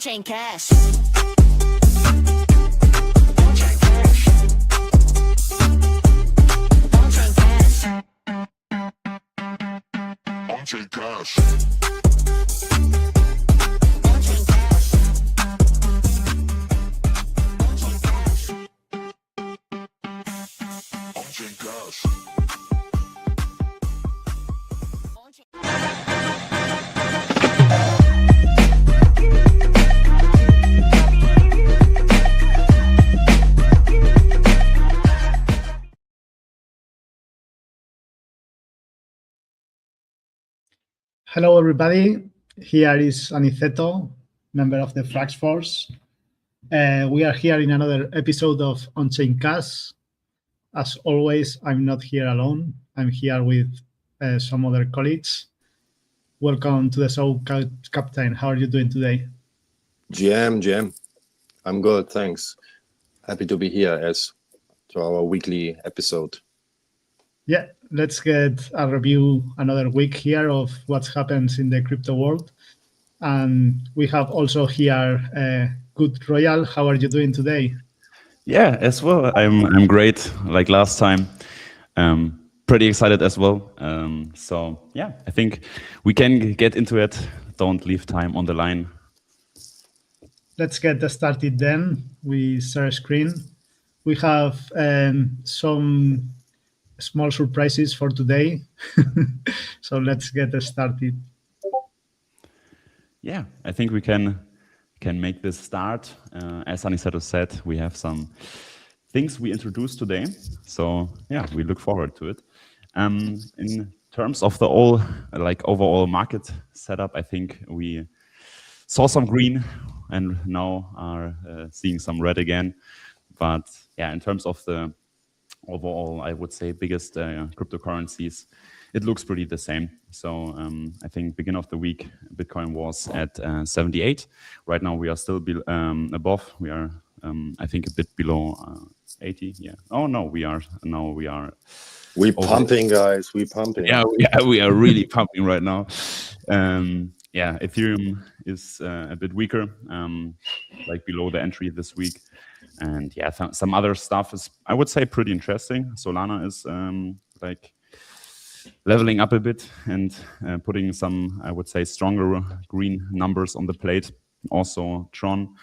Onchain Ca H. Onchain Ca H. Onchain Ca H. Onchain Ca H. Onchain Ca H. Onchain Ca H. Hello, everybody. Here is Aniceto, member of the Frax Force. We are here in another episode of Onchain Ca H. As always, I'm not here alone. I'm here with some other colleagues. Welcome to the show, Captain. How are you doing today? GM. I'm good, thanks. Happy to be here as to our weekly episode. Yeah, let's get a review another week here of what happens in the crypto world. And we have also here Good Royal. How are you doing today? Yeah, as well. I'm great. Like last time, pretty excited as well. So yeah, I think we can get into it. Don't leave time on the line. Let's get started then. We share screen. We have some small surprises for today. So let's get started. Yeah, I think we can make this start. As Aniceto said, we have some things we introduced today. So yeah, we look forward to it. In terms of the overall market setup, I think we saw some green and now are seeing some red again. But yeah, in terms of the overall, I would say biggest cryptocurrencies, it looks pretty the same. So I think beginning of the week, Bitcoin was at 78. Right now we are still above. We are, I think, a bit below 80. Yeah. Oh no, we are. We pumping, guys. We pumping. Yeah, we are really pumping right now. Yeah, Ethereum is a bit weaker, like below the entry this week. And yeah, some other stuff is, I would say, pretty interesting. Solana is like leveling up a bit and putting some, I would say, stronger green numbers on the plate. Also Tron,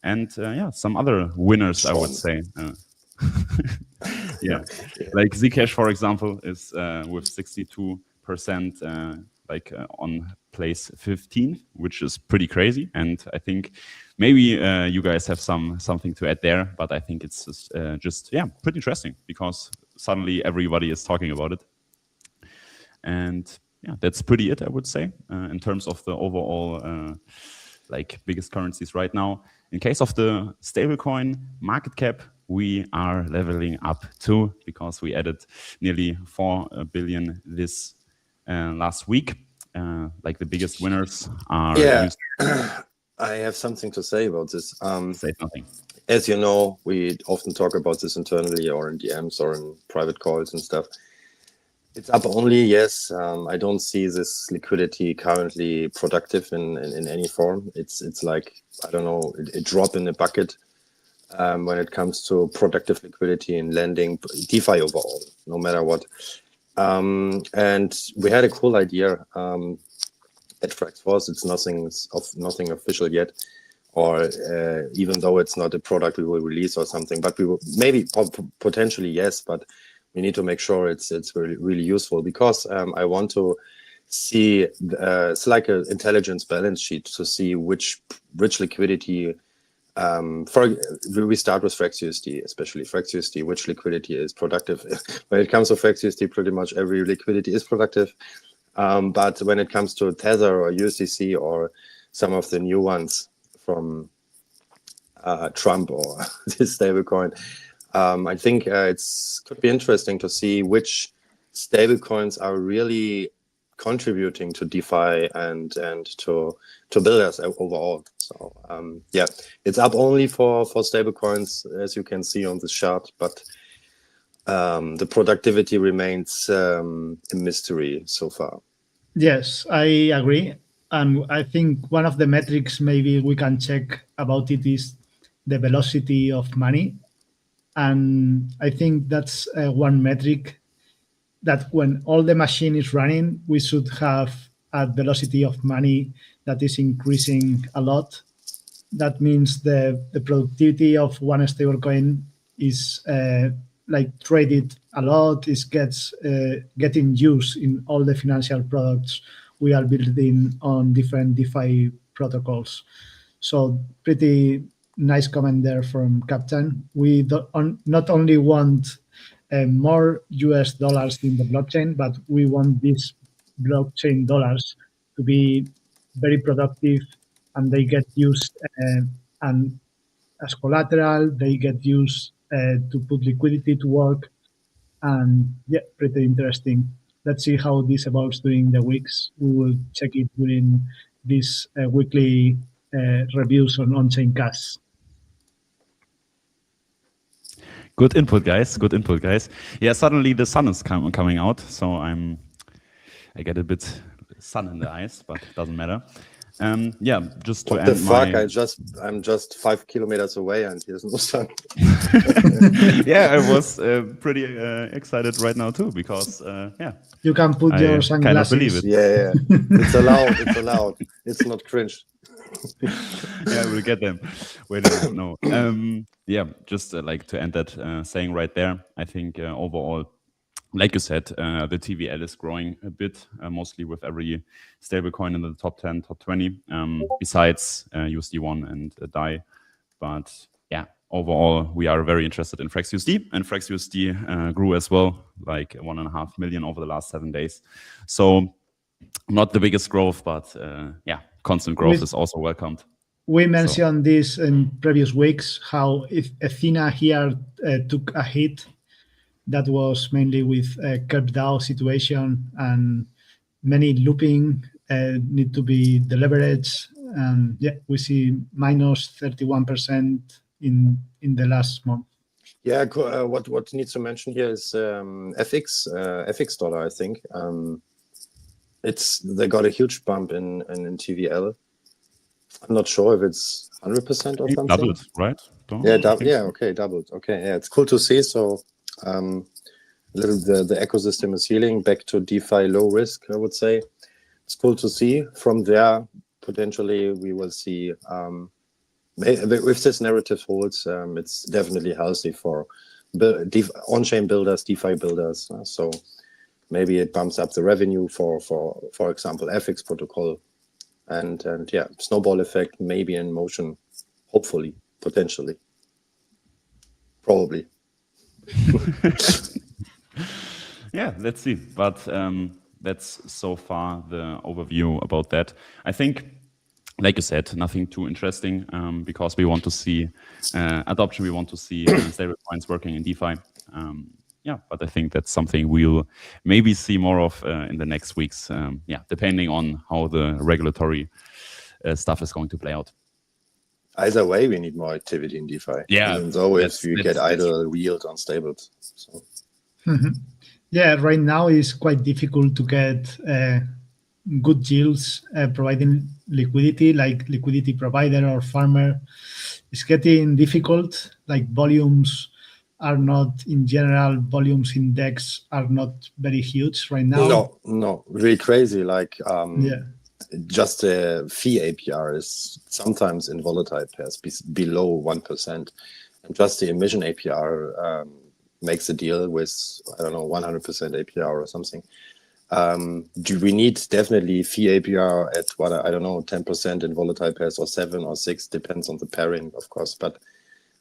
and yeah, some other winners, Tron. I would say. Yeah, like Zcash, for example, is with 62%. On place 15, which is pretty crazy. And I think maybe you guys have something to add there, but I think it's just pretty interesting because suddenly everybody is talking about it. And yeah, that's pretty it, I would say, in terms of the overall biggest currencies right now. In case of the stablecoin market cap, we are leveling up too because we added nearly 4 billion this last week. Like the biggest winners are. Yeah, I have something to say about this. Say nothing. As you know, we often talk about this internally or in DMs or in private calls and stuff. It's up only, yes. I don't see this liquidity currently productive in any form. It's like, I don't know, it drop in the bucket when it comes to productive liquidity in lending, DeFi overall, no matter what. And we had a cool idea at Frax Force. It's nothing official yet, or even though it's not a product we will release or something, but we will maybe potentially yes, but we need to make sure it's really, really useful because I want to see it's like an intelligence balance sheet to see which liquidity. We start with FraxUSD, especially FraxUSD, which liquidity is productive. When it comes to FraxUSD, pretty much every liquidity is productive. But when it comes to Tether or USDC or some of the new ones from Trump or this stablecoin, I think could be interesting to see which stablecoins are really contributing to DeFi and to builders overall. So yeah, it's up only for stablecoins, as you can see on this chart, but the productivity remains a mystery so far. Yes, I agree. And I think one of the metrics maybe we can check about it is the velocity of money. And I think that's one metric that when all the machine is running, we should have a velocity of money that is increasing a lot. That means the productivity of one stablecoin is like traded a lot, is gets getting used in all the financial products we are building on different DeFi protocols. So pretty nice comment there from Captain. We not only want more US dollars in the blockchain, but we want these blockchain dollars to be very productive and they get used and as collateral, they get used to put liquidity to work. And yeah, pretty interesting. Let's see how this evolves during the weeks. We will check it during these weekly reviews on Onchain Ca H. Good input, guys. Good input, guys. Yeah, suddenly the sun is coming out, so I get a bit sun in the eyes, but it doesn't matter. Yeah, just to What the end fuck? my. I'm just 5 kilometers away and here's no sun. Yeah, I was pretty excited right now too because yeah, You can put I your kind of believe sunglasses. it. Yeah. It's allowed. It's allowed. It's not cringe. Yeah, we'll get them. Wait a minute, no. Yeah, just like to end that saying right there. I think overall, like you said, the TVL is growing a bit, mostly with every stablecoin in the top 10, top 20, besides USD1 and DAI. But yeah, overall, we are very interested in FrexUSD, and FrexUSD grew as well, like 1.5 million over the last 7 days. So not the biggest growth, but yeah, constant growth is also welcomed. We mentioned this in previous weeks, how if Athena here took a hit, that was mainly with a CurveDAO situation and many looping need to be deleveraged. And yeah, we see minus 31% in the last month. Yeah, what needs to mention here is FX dollar, I think. They got a huge bump in TVL. I'm not sure if it's 100% or something. Doubled, right? Okay, doubled. Okay, yeah, it's cool to see. So the ecosystem is healing back to DeFi low risk, I would say. It's cool to see. From there, potentially we will see if this narrative holds, it's definitely healthy for on-chain builders, DeFi builders. So maybe it bumps up the revenue for example, FX protocol, and yeah, snowball effect maybe in motion, hopefully, potentially, probably. Yeah, let's see. But that's so far the overview about that. I think, like you said, nothing too interesting because we want to see adoption. We want to see stablecoins working in DeFi. Yeah, but I think that's something we'll maybe see more of in the next weeks. Yeah, depending on how the regulatory stuff is going to play out. Either way, we need more activity in DeFi. Yeah, even though if you get idle yield on stables. So. Yeah, right now it's quite difficult to get good yields providing liquidity, like liquidity provider or farmer. It's getting difficult. Like volumes are not, in general, volumes in DEX are not very huge right now. No, really crazy. Like yeah. Just the fee APR is sometimes in volatile pairs below 1%, and just the emission APR makes a deal with, I don't know, 100% APR or something. Do we need definitely fee APR at what, I don't know, 10% in volatile pairs or 7 or 6, depends on the pairing, of course. But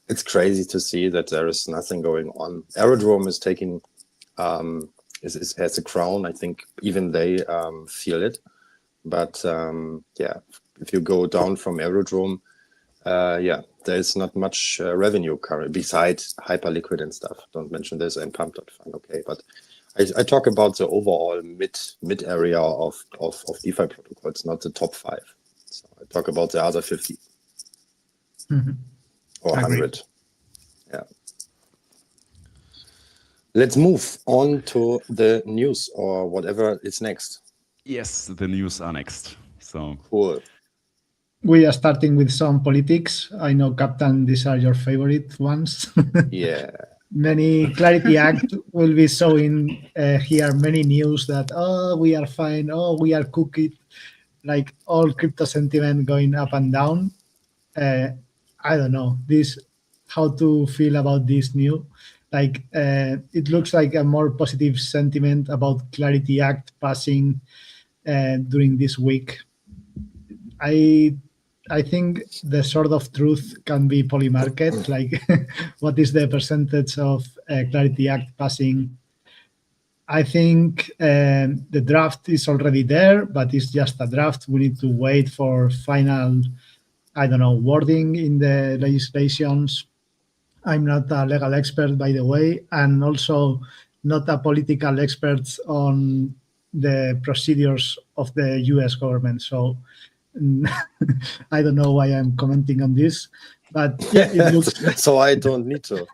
it's crazy to see that there is nothing going on. Aerodrome is taking, has a crown. I think even they feel it. But yeah, if you go down from Aerodrome, yeah, there's not much revenue currently besides hyperliquid and stuff. Don't mention this and pump.fun. Okay, but I talk about the overall mid area of DeFi protocols, not the top 5. So I talk about the other 50 or 100. Yeah. Let's move on to the news or whatever is next. Yes, the news are next. So Cool. We are starting with some politics. I know, Captain, these are your favorite ones. Yeah. Many Clarity Act will be showing here many news that, oh, we are fine, oh, we are cooked, like all crypto sentiment going up and down. I don't know this, how to feel about this new. Like it looks like a more positive sentiment about Clarity Act passing during this week. I I think the sort of truth can be polymarket. Like, what is the percentage of Clarity Act passing? I think the draft is already there, but it's just a draft. We need to wait for final, I don't know, wording in the legislations. I'm not a legal expert, by the way, and also not a political expert on the procedures of the US government. So I don't know why I'm commenting on this, but yeah, it looks So I don't need to.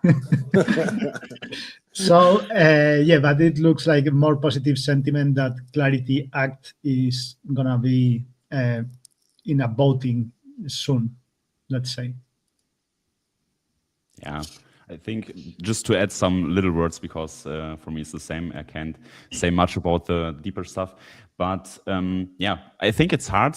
so. Yeah, but it looks like a more positive sentiment that Clarity Act is gonna be in a voting soon. Let's say. yeah, I think just to add some little words, because for me it's the same. I can't say much about the deeper stuff, but yeah, I think it's hard.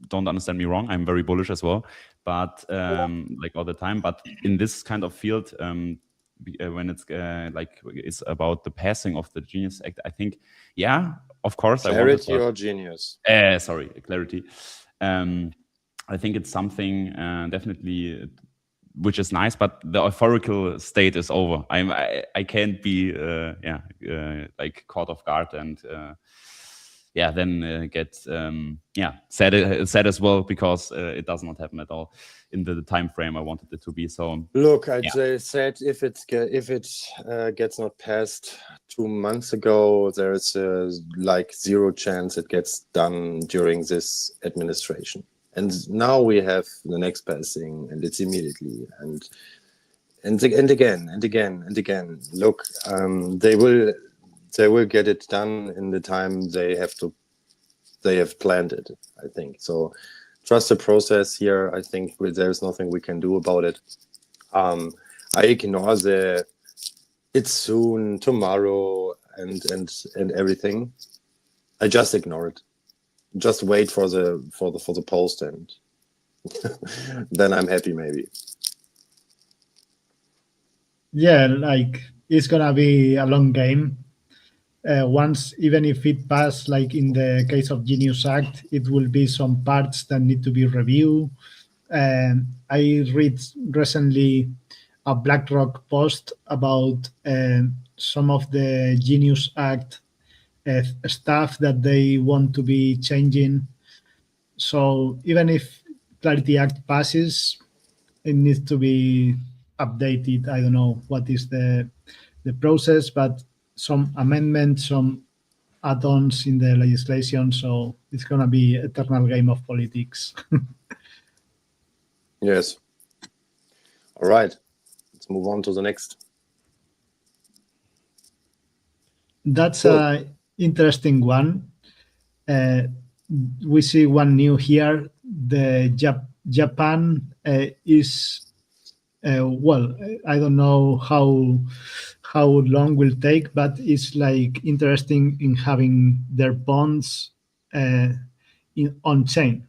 Don't understand me wrong. I'm very bullish as well, but like all the time. But in this kind of field, when it's like it's about the passing of the Genius Act, I think, yeah, of course, I wanted Clarity to. or genius? Sorry, clarity. I think it's something definitely which is nice, but the euphorical state is over. I can't be like caught off guard and yeah, then get sad as well, because it does not happen at all in the time frame I wanted it to be. So Look, I'd Yeah. say said if it gets not passed 2 months ago, there is like zero chance it gets done during this administration. And now we have the next passing, and it's immediately and again and again and again. Look, they will get it done in the time they have planned it, I think. So trust the process here. I think there's nothing we can do about it. I ignore the it's soon, tomorrow, and everything. I just ignore it. Just wait for the post, and then I'm happy maybe. Yeah, like it's gonna be a long game. Once, even if it passed, like in the case of Genius Act, it will be some parts that need to be reviewed. I read recently a BlackRock post about some of the Genius Act stuff that they want to be changing. So even if Clarity Act passes, it needs to be updated. I don't know what is the process, but some amendments, some add-ons in the legislation. So it's gonna be eternal game of politics. Yes. All right. Let's move on to the next. That's Cool. a interesting one. We see one new here. The Japan is well. I don't know how long will take, but it's like interesting in having their bonds on chain.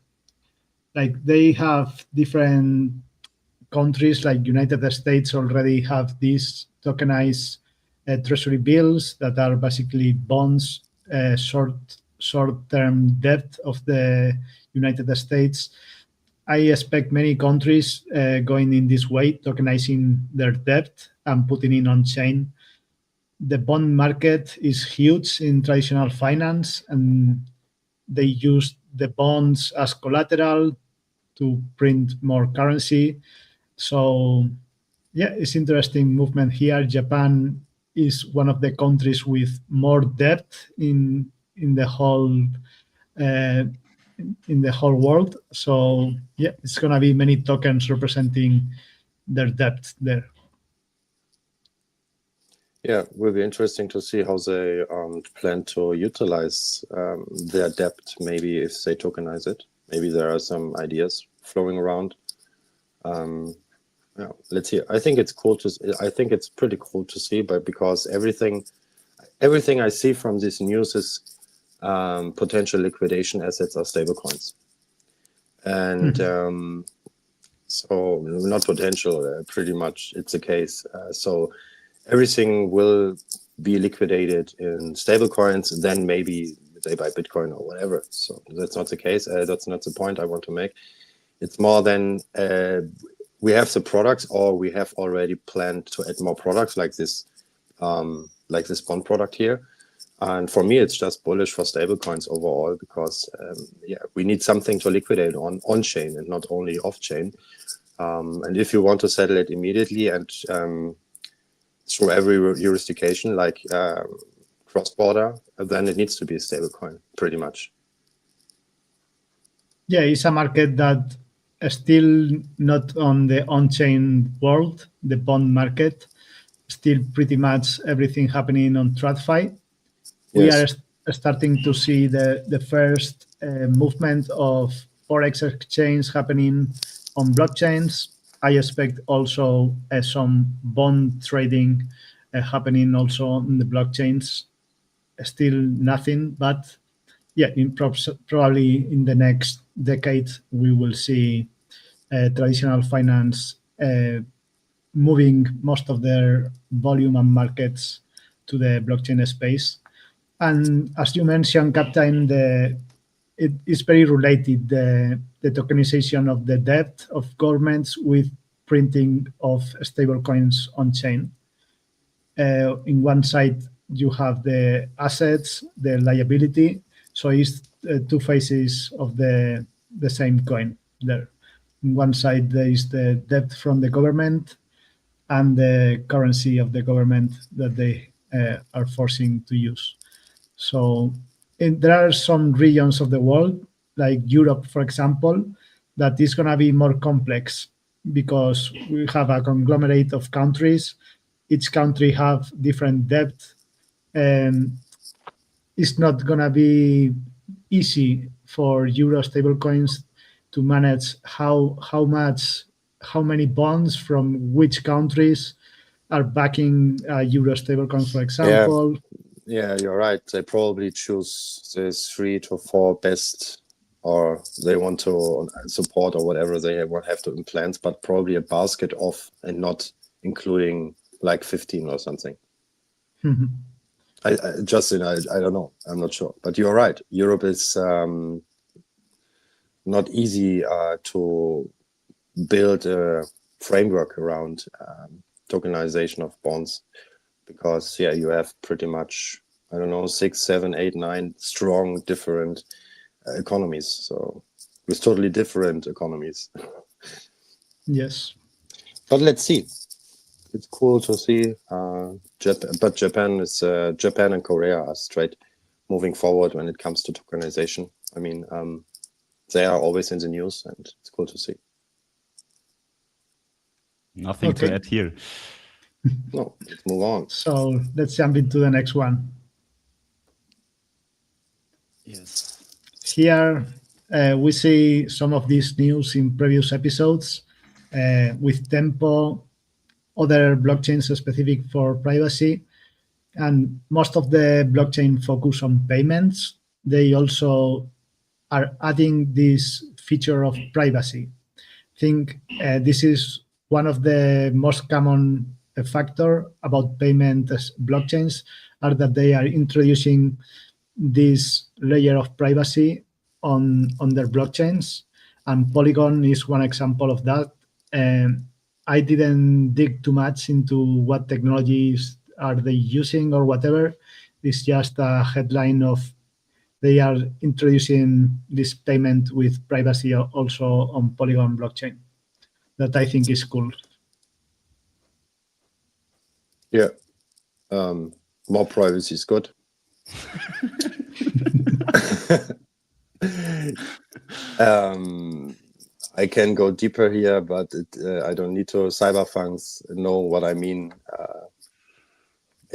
Like they have different countries, like United States already have these tokenized treasury bills that are basically bonds, short-term debt of the United States. I expect many countries going in this way, tokenizing their debt and putting it on chain. The bond market is huge in traditional finance, and they use the bonds as collateral to print more currency. So yeah, it's interesting movement here. Japan is one of the countries with more debt in the whole uh, in the whole world. So yeah, it's gonna be many tokens representing their debt there. Yeah, will be interesting to see how they plan to utilize their debt. Maybe if they tokenize it, maybe there are some ideas flowing around. Yeah, let's see. I think it's cool to. I think it's pretty cool to see, but because everything I see from this news is potential liquidation assets are stablecoins, and so not potential. Pretty much, it's the case. So everything will be liquidated in stablecoins. Then maybe they buy Bitcoin or whatever. So that's not the case. That's not the point I want to make. It's more than we have the products, or we have already planned to add more products like this bond product here. And for me, it's just bullish for stablecoins overall because we need something to liquidate on chain and not only off chain. And if you want to settle it immediately and through every jurisdiction, like cross border, then it needs to be a stablecoin, pretty much. Yeah, it's a market that is still not on the on-chain world, the bond market. Still pretty much everything happening on TradFi. We are Yes. starting to see the first movement of forex exchange happening on blockchains. I expect also some bond trading happening also on the blockchains. Still nothing, but yeah, probably in the next decade we will see traditional finance moving most of their volume and markets to the blockchain space. And as you mentioned, Captain, it is very related, the tokenization of the debt of governments with printing of stable coins on chain. In one side, you have the assets, the liability. So it's two faces of the same coin there. On one side, there is the debt from the government and the currency of the government that they are forcing to use. So there are some regions of the world, like Europe, for example, that is going to be more complex because we have a conglomerate of countries. Each country have different debt, and it's not going to be easy for euro stablecoins to manage how many bonds from which countries are backing euro stablecoin, for example. Yeah, you're right. They probably choose the 3 to 4 best, or they want to support or whatever they have to implant, but probably a basket of and not including like 15 or something. Mhm. I don't know. I'm not sure, but you're right. Europe is not easy to build a framework around tokenization of bonds. Because you have pretty much, I don't know, 6, 7, 8, 9 strong different economies. So with totally different economies. Yes. But let's see. It's cool to see. Japan and Korea are straight moving forward when it comes to tokenization. I mean, they are always in the news, and it's cool to see. Nothing Okay. to add here. No, let's move on. So let's jump into the next one. Yes. Here we see some of these news in previous episodes with Tempo, other blockchains specific for privacy, and most of the blockchain focus on payments. They also are adding this feature of privacy. I think this is one of the most common factor about payment blockchains are that they are introducing this layer of privacy on their blockchains, and Polygon is one example of that. I didn't dig too much into what technologies are they using or whatever. It's just a headline of they are introducing this payment with privacy also on Polygon blockchain. That I think is cool. Yeah. More privacy is good. I can go deeper here, but I don't need to. Cyberpunks know what I mean.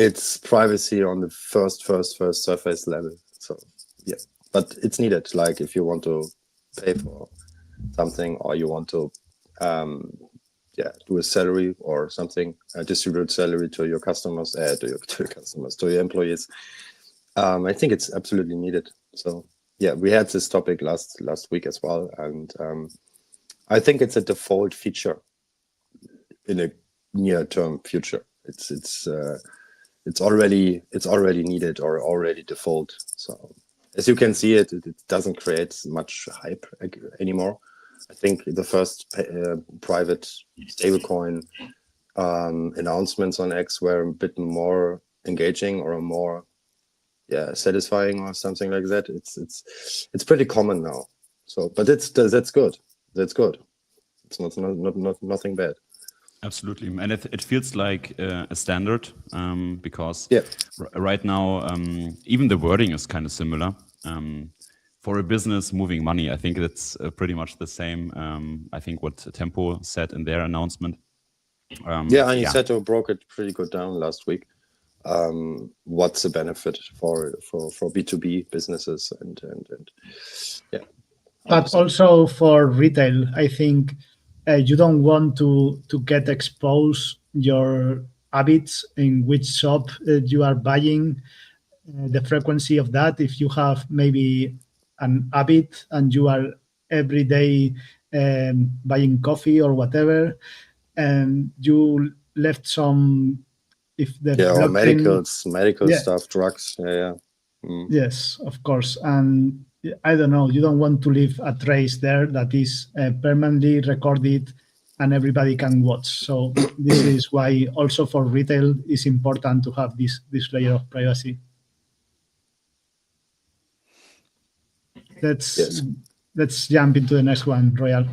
It's privacy on the first surface level. So yeah, but it's needed. Like if you want to pay for something or you want to do a salary or something, distribute salary to your customers, to your employees. I think it's absolutely needed. So yeah, we had this topic last week as well, and I think it's a default feature in a near-term future. It's already needed or already default. So as you can see, it doesn't create much hype anymore. I think the first private stablecoin announcements on X were a bit more engaging or more satisfying or something like that. It's pretty common now. So, but that's good. That's good. It's not nothing bad. Absolutely, and it feels like a standard because Yeah. right now even the wording is kind of similar. For a business moving money, I think that's pretty much the same. I think what Tempo said in their announcement. Aniceto broke it pretty good down last week. What's the benefit for B2B businesses and yeah. But also for retail, I think you don't want to get exposed your habits in which shop you are buying, the frequency of that. If you have maybe an habit and you are every day buying coffee or whatever, and you left some, if the or blockchain, medical Yeah. stuff, drugs. Yeah. yes, of course. And I don't know, you don't want to leave a trace there that is permanently recorded and everybody can watch. So this is why also for retail it's important to have this layer of privacy. Yes. Let's jump into the next one, Royal.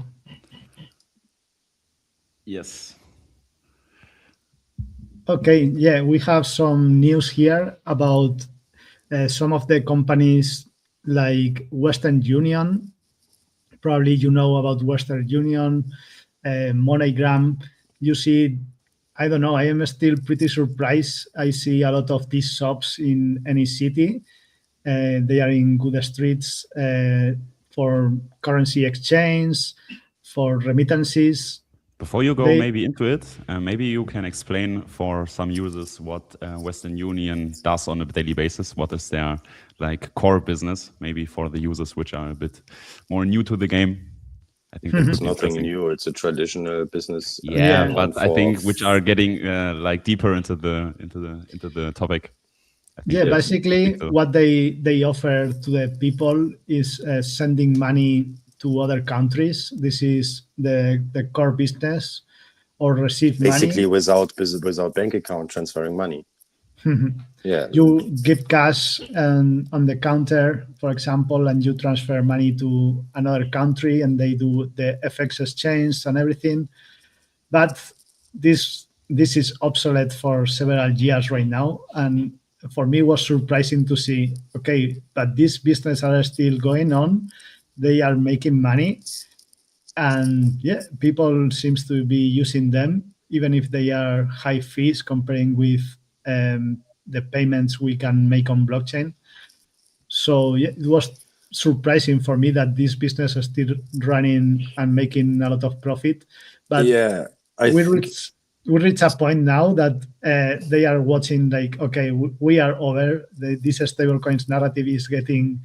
Yes. Okay, yeah, we have some news here about some of the companies like Western Union. Probably you know about Western Union, MoneyGram. You see, I don't know, I am still pretty surprised. I see a lot of these shops in any city. They are in good streets for currency exchange, for remittances. Before you go They- maybe into it, maybe you can explain for some users what Western Union does on a daily basis. What is their like core business? Maybe for the users which are a bit more new to the game. I think that It's would be nothing interesting. new. It's a traditional business. Yeah, Yeah. but I think which are getting like deeper into the topic. I think Yeah, that's- basically so. what they offer to the people is sending money to other countries. This is the core business, or receive basically money. without bank account transferring money. Yeah. You give cash on the counter, for example, and you transfer money to another country and they do the FX exchange and everything. But this is obsolete for several years right now. And for me, it was surprising to see, okay, but these businesses are still going on. They are making money. And yeah, people seems to be using them, even if they are high fees comparing with the payments we can make on blockchain. So yeah, it was surprising for me that this business is still running and making a lot of profit. But Yeah. I we think reach a point now that they are watching like, okay, we are over. This stablecoins narrative is getting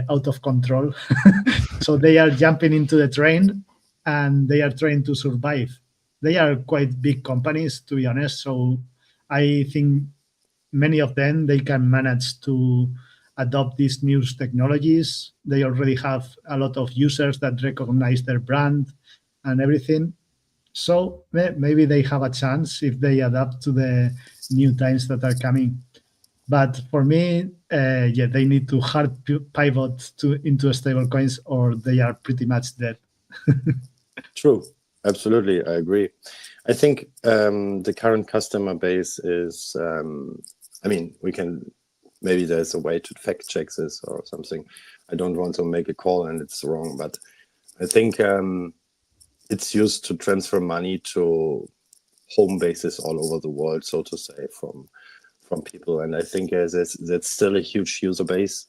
out of control. So they are jumping into the train and they are trying to survive. They are quite big companies, to be honest. So I think many of them, they can manage to adopt these new technologies. They already have a lot of users that recognize their brand and everything. So maybe they have a chance if they adapt to the new times that are coming. But for me, yeah, they need to hard pivot into stablecoins, or they are pretty much dead. true. Absolutely, I agree. I think the current customer base is. I mean, we can. Maybe there's a way to fact check this or something. I don't want to make a call and it's wrong, but I think it's used to transfer money to home bases all over the world, so to say, from from people, and I think that's still a huge user base.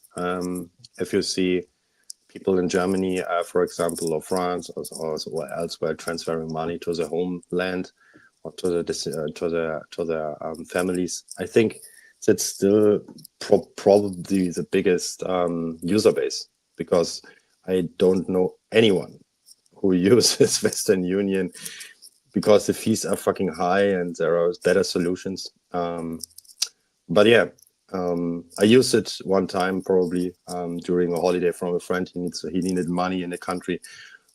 If you see people in Germany, for example, or France, or elsewhere, transferring money to their homeland or to their families, I think that's still probably the biggest user base, because I don't know anyone who uses Western Union, because the fees are fucking high and there are better solutions. But yeah, I used it one time probably during a holiday from a friend. He needed money in a country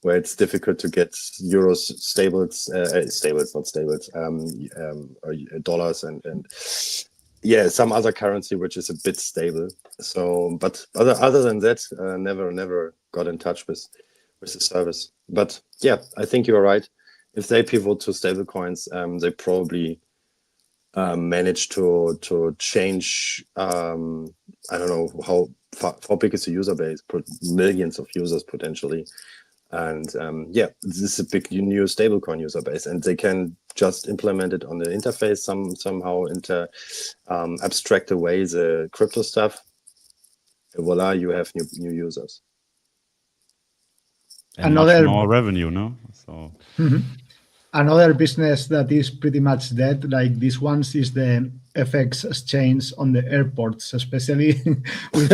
where it's difficult to get euros, stables, not stables, or dollars, and yeah, some other currency which is a bit stable. So, but other than that, never got in touch with the service. But yeah, I think you're right. If they pivot to stable coins, they probably manage to change. I don't know how big is the user base, millions of users potentially. And yeah, this is a big new stablecoin user base, and they can just implement it on the interface somehow, abstract away the crypto stuff. And voila, you have new users. And much Another- more revenue, no? So Another business that is pretty much dead, like this one's, is the FX exchange on the airports, especially with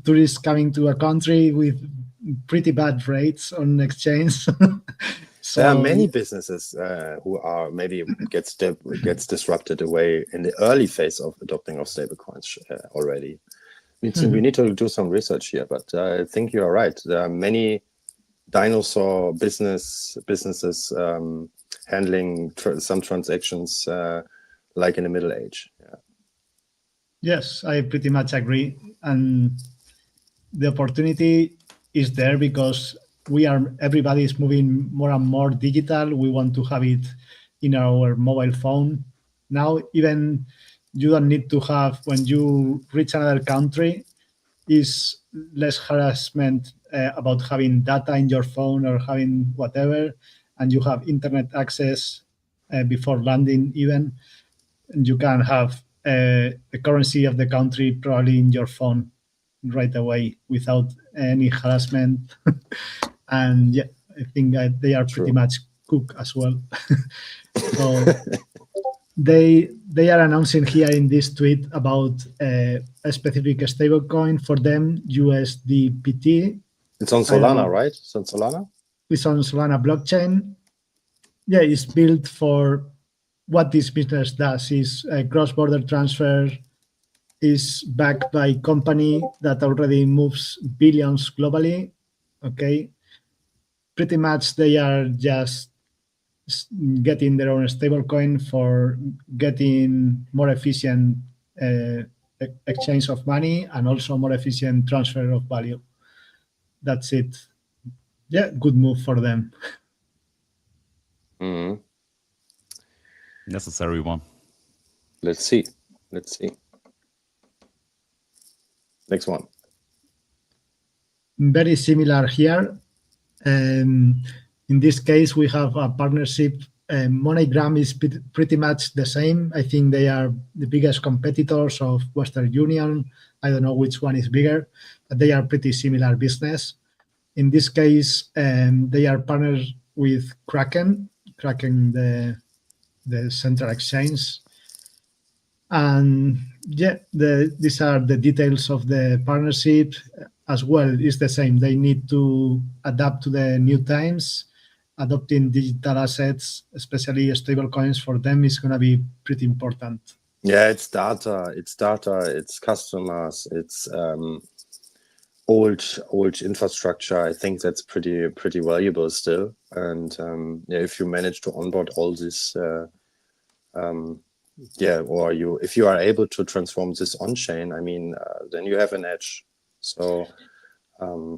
tourists coming to a country with pretty bad rates on exchange. So There are many businesses who are maybe gets disrupted away in the early phase of adopting of stablecoins already. We need to do some research here, but I think you are right. There are many dinosaur businesses handling some transactions like in the Middle Age. Yeah. Yes, I pretty much agree. And the opportunity is there because everybody is moving more and more digital. We want to have it in our mobile phone. Now, even you don't need to have, when you reach another country, is less harassment about having data in your phone or having whatever, and you have internet access before landing even. And you can have the currency of the country probably in your phone right away without any harassment. And yeah, I think they are pretty much cooked as well. So they are announcing here in this tweet about a specific stablecoin for them, USDPT. It's on Solana, right? It's on Solana? It's on Solana blockchain. Yeah, it's built for what this business does is cross-border transfer, is backed by a company that already moves billions globally. Okay. Pretty much they are just getting their own stablecoin for getting more efficient exchange of money and also more efficient transfer of value. That's it. Yeah, good move for them. Mm-hmm. necessary one. Let's see. Next one. Very similar here. In this case, we have a partnership. MoneyGram is pretty much the same. I think they are the biggest competitors of Western Union. I don't know which one is bigger, but they are pretty similar business. In this case, they are partners with Kraken, the central exchange. And yeah, these are the details of the partnership as well. It's the same. They need to adapt to the new times. Adopting digital assets, especially stable coins, for them is going to be pretty important. Yeah, it's data, it's customers, it's old infrastructure. I think that's pretty valuable still. And yeah, if you manage to onboard all this, if you are able to transform this on chain, I mean, then you have an edge. So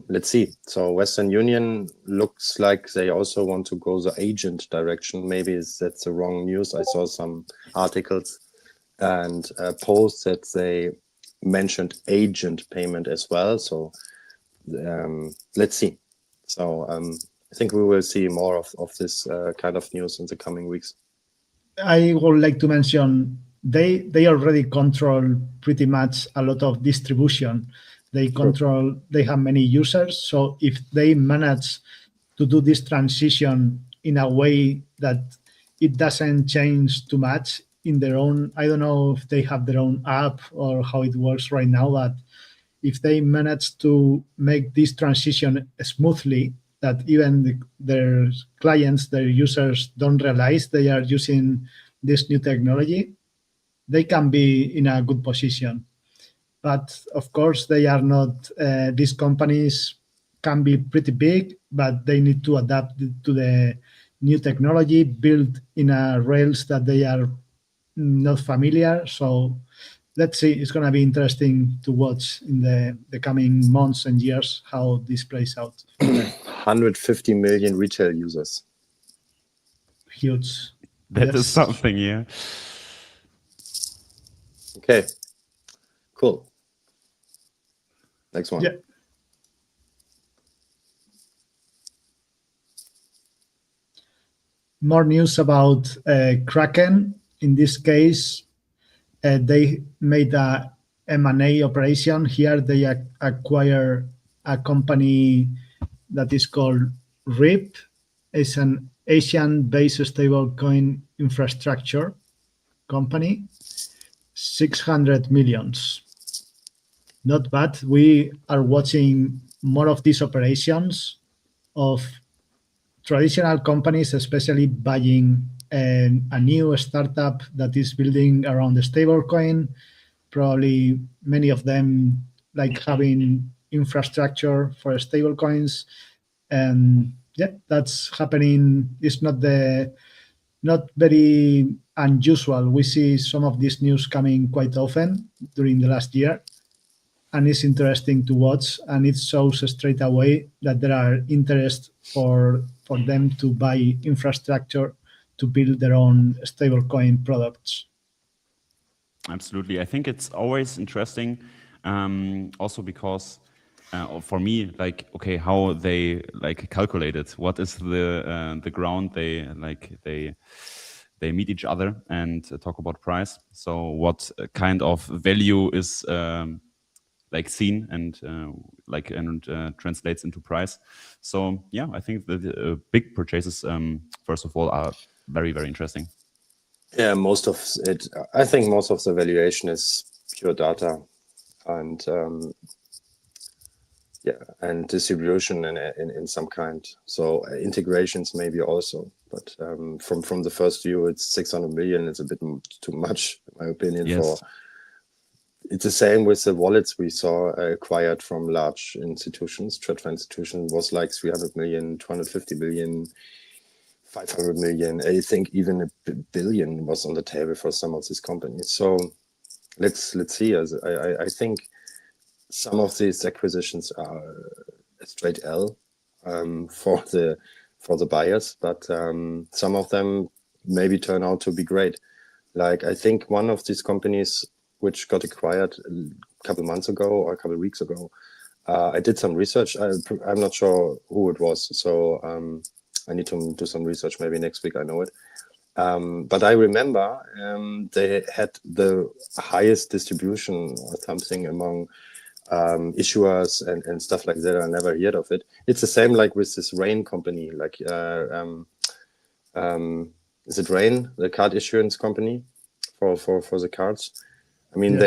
let's see. So Western Union looks like they also want to go the agent direction. Maybe that's the wrong news. I saw some articles and posts that they mentioned agent payment as well. So let's see. So I think we will see more of this kind of news in the coming weeks. I would like to mention they already control pretty much a lot of distribution. They they have many users. So if they manage to do this transition in a way that it doesn't change too much in their own, I don't know if they have their own app or how it works right now, but if they manage to make this transition smoothly, that even their clients, their users don't realize they are using this new technology, they can be in a good position. But of course, they are not, these companies can be pretty big, but they need to adapt to the new technology, build in a rails that they are not familiar. So let's see, it's going to be interesting to watch in the coming months and years how this plays out. 150 million retail users. Huge. That is Yes. something, yeah. Okay, cool. Next one. Yeah. More news about Kraken. In this case, they made a M&A operation. Here they acquire a company that is called RIP. It's an Asian-based stablecoin infrastructure company. 600 millions. Not bad. We are watching more of these operations of traditional companies, especially buying a new startup that is building around the stablecoin. Probably many of them like having infrastructure for stablecoins, and yeah, that's happening. It's not very unusual. We see some of this news coming quite often during the last year, and it's interesting to watch. And it shows straight away that there are interest for them to buy infrastructure to build their own stablecoin products. Absolutely. I think it's always interesting, also because for me, like, okay, how they like calculate it. What is the ground they meet each other and talk about price. So what kind of value is like seen and translates into price. So yeah, I think the big purchases, first of all, are very, very interesting. Yeah, most of it. I think most of the valuation is pure data, and yeah, and distribution in some kind. So integrations maybe also, but from the first view, it's 600 million. It's a bit too much, in my opinion. Yes. It's the same with the wallets we saw acquired from large institutions. TradFi institution was like 300 million, 250 million. 500 million. I think even a billion was on the table for some of these companies. So let's see. As I think some of these acquisitions are a straight L for the buyers, but some of them maybe turn out to be great. Like I think one of these companies which got acquired a couple months ago or a couple of weeks ago, I did some research. I'm not sure who it was, so I need to do some research. Maybe next week I know it. But I remember they had the highest distribution or something among issuers and stuff like that. I never heard of it. It's the same like with this Rain company. Like, is it Rain, the card issuance company for the cards? I mean,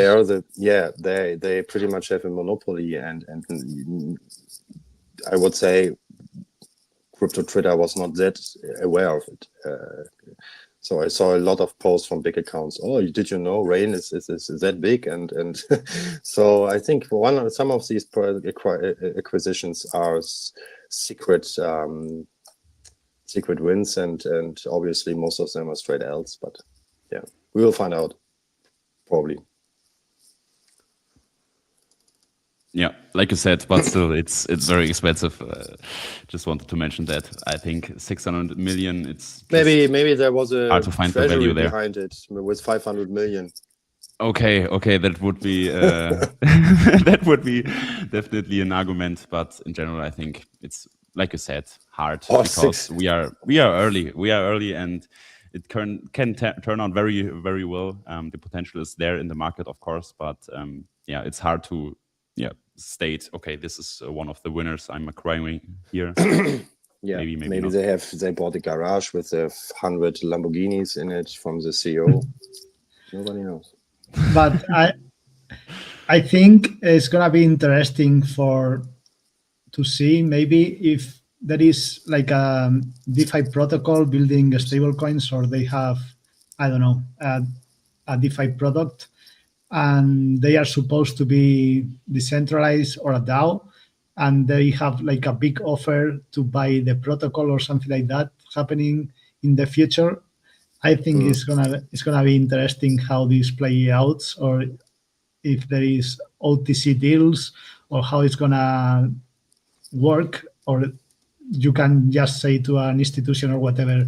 Yes. they pretty much have a monopoly, and I would say crypto trader was not that aware of it. So I saw a lot of posts from big accounts. Oh, did you know Rain is that big? And so I think some of these acquisitions are secret wins, and obviously most of them are straight L's. But yeah, we will find out probably. Yeah, like you said, but still, it's very expensive. Just wanted to mention that. I think 600 million. It's Maybe there was a hard to find the treasury value there. behind it with 500 million. Okay, that would be that would be definitely an argument. But in general, I think it's like you said, hard Or because we are early. We are early, and it can turn out very, very well. The potential is there in the market, of course, but yeah, it's hard to state, okay, this is one of the winners I'm acquiring here. Yeah, maybe maybe not. they bought a garage with 100 Lamborghinis in it from the CEO. Nobody knows. But I think it's gonna be interesting to see maybe if there is like a DeFi protocol building stable coins, or they have, I don't know, a DeFi product, and they are supposed to be decentralized or a DAO, and they have like a big offer to buy the protocol or something like that happening in the future. I think it's gonna be interesting how this play out, or if there is OTC deals, or how it's gonna work, or you can just say to an institution or whatever,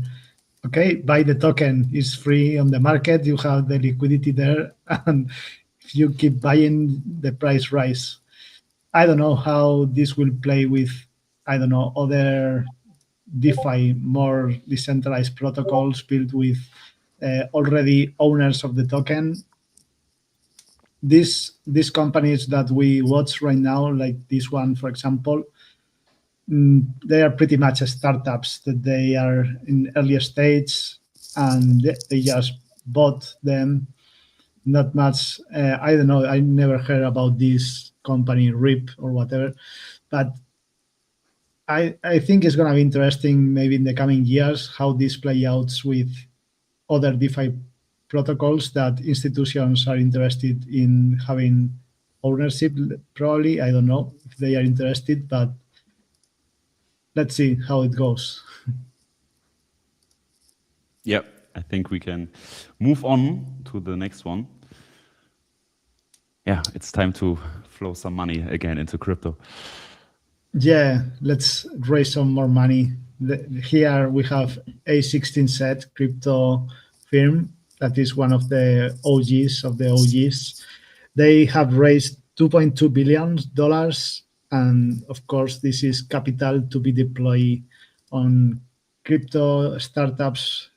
okay, buy the token, it's free on the market, you have the liquidity there, and if you keep buying, the price rise. I don't know how this will play with, I don't know, other DeFi, more decentralized protocols built with already owners of the token. These companies that we watch right now, like this one, for example, they are pretty much startups that they are in earlier stage, and they just bought them. Not much. I don't know. I never heard about this company, RIP or whatever, but I think it's going to be interesting maybe in the coming years how this play out with other DeFi protocols that institutions are interested in having ownership. Probably, I don't know if they are interested, but let's see how it goes. Yeah, I think we can move on to the next one. Yeah, it's time to flow some money again into crypto. Yeah, let's raise some more money. Here we have A16Z crypto firm that is one of the OGs of the OGs. They have raised $2.2 billion, and of course, this is capital to be deployed on crypto startups.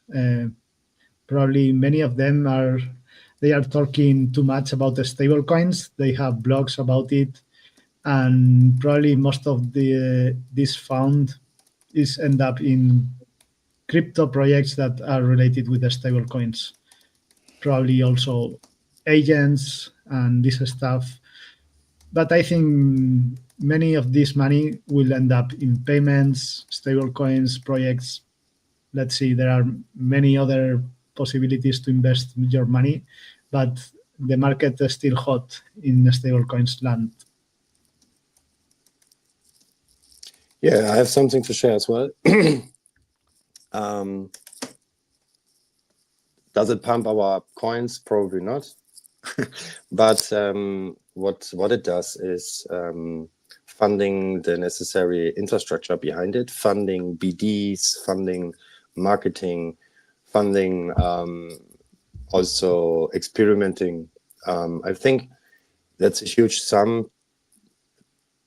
Probably many of them are talking too much about the stable coins. They have blogs about it, and probably most of this fund is end up in crypto projects that are related with the stable coins. Probably also agents and this stuff. But I think many of this money will end up in payments, stable coins, projects. Let's see, there are many other possibilities to invest your money, but the market is still hot in stablecoins land. Yeah, I have something to share as well. Does it pump our coins? Probably not. But what it does is funding the necessary infrastructure behind it, funding BDs, funding marketing, funding also experimenting. I think that's a huge sum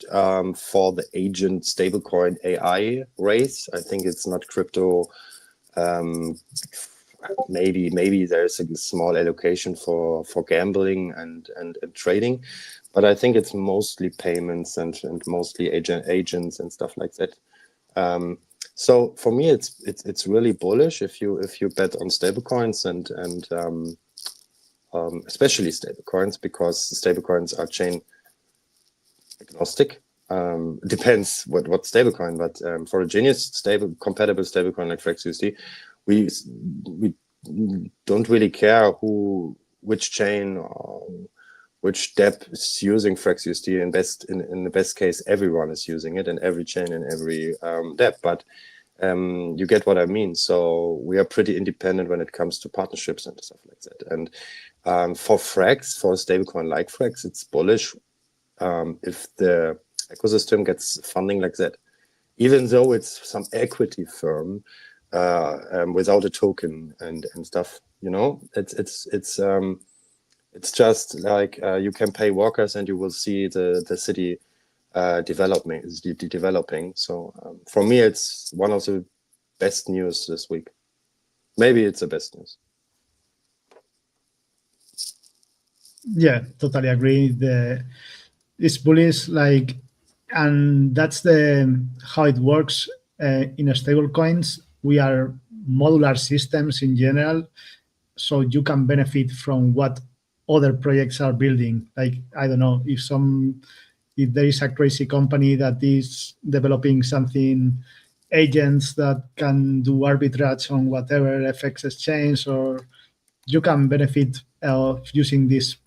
for the agent stablecoin AI race. I think it's not crypto. Maybe there's a small allocation for gambling and trading, but I think it's mostly payments and mostly agents and stuff like that. So for me, it's really bullish if you bet on stablecoins and especially stablecoins, because stablecoins are chain agnostic. Depends what stablecoin, but for a genius compatible stablecoin like FrexUSD, we don't really care which chain or which dApp is using FrexUSD. In the best case, everyone is using it, and every chain and every dApp. But you get what I mean. So we are pretty independent when it comes to partnerships and stuff like that. And for Frex, for a stablecoin like Frex, it's bullish if the ecosystem gets funding like that, even though it's some equity firm without a token and stuff. You know, it's just like you can pay workers and you will see the city developing. So for me, it's one of the best news this week. maybe it's the best news. Yeah, totally agree. It's bullish, like, and that's the how it works in stable coins. We are modular systems in general, so you can benefit from what other projects are building. Like, I don't know, if there is a crazy company that is developing something, agents that can do arbitrage on whatever FX exchange, or you can benefit of using these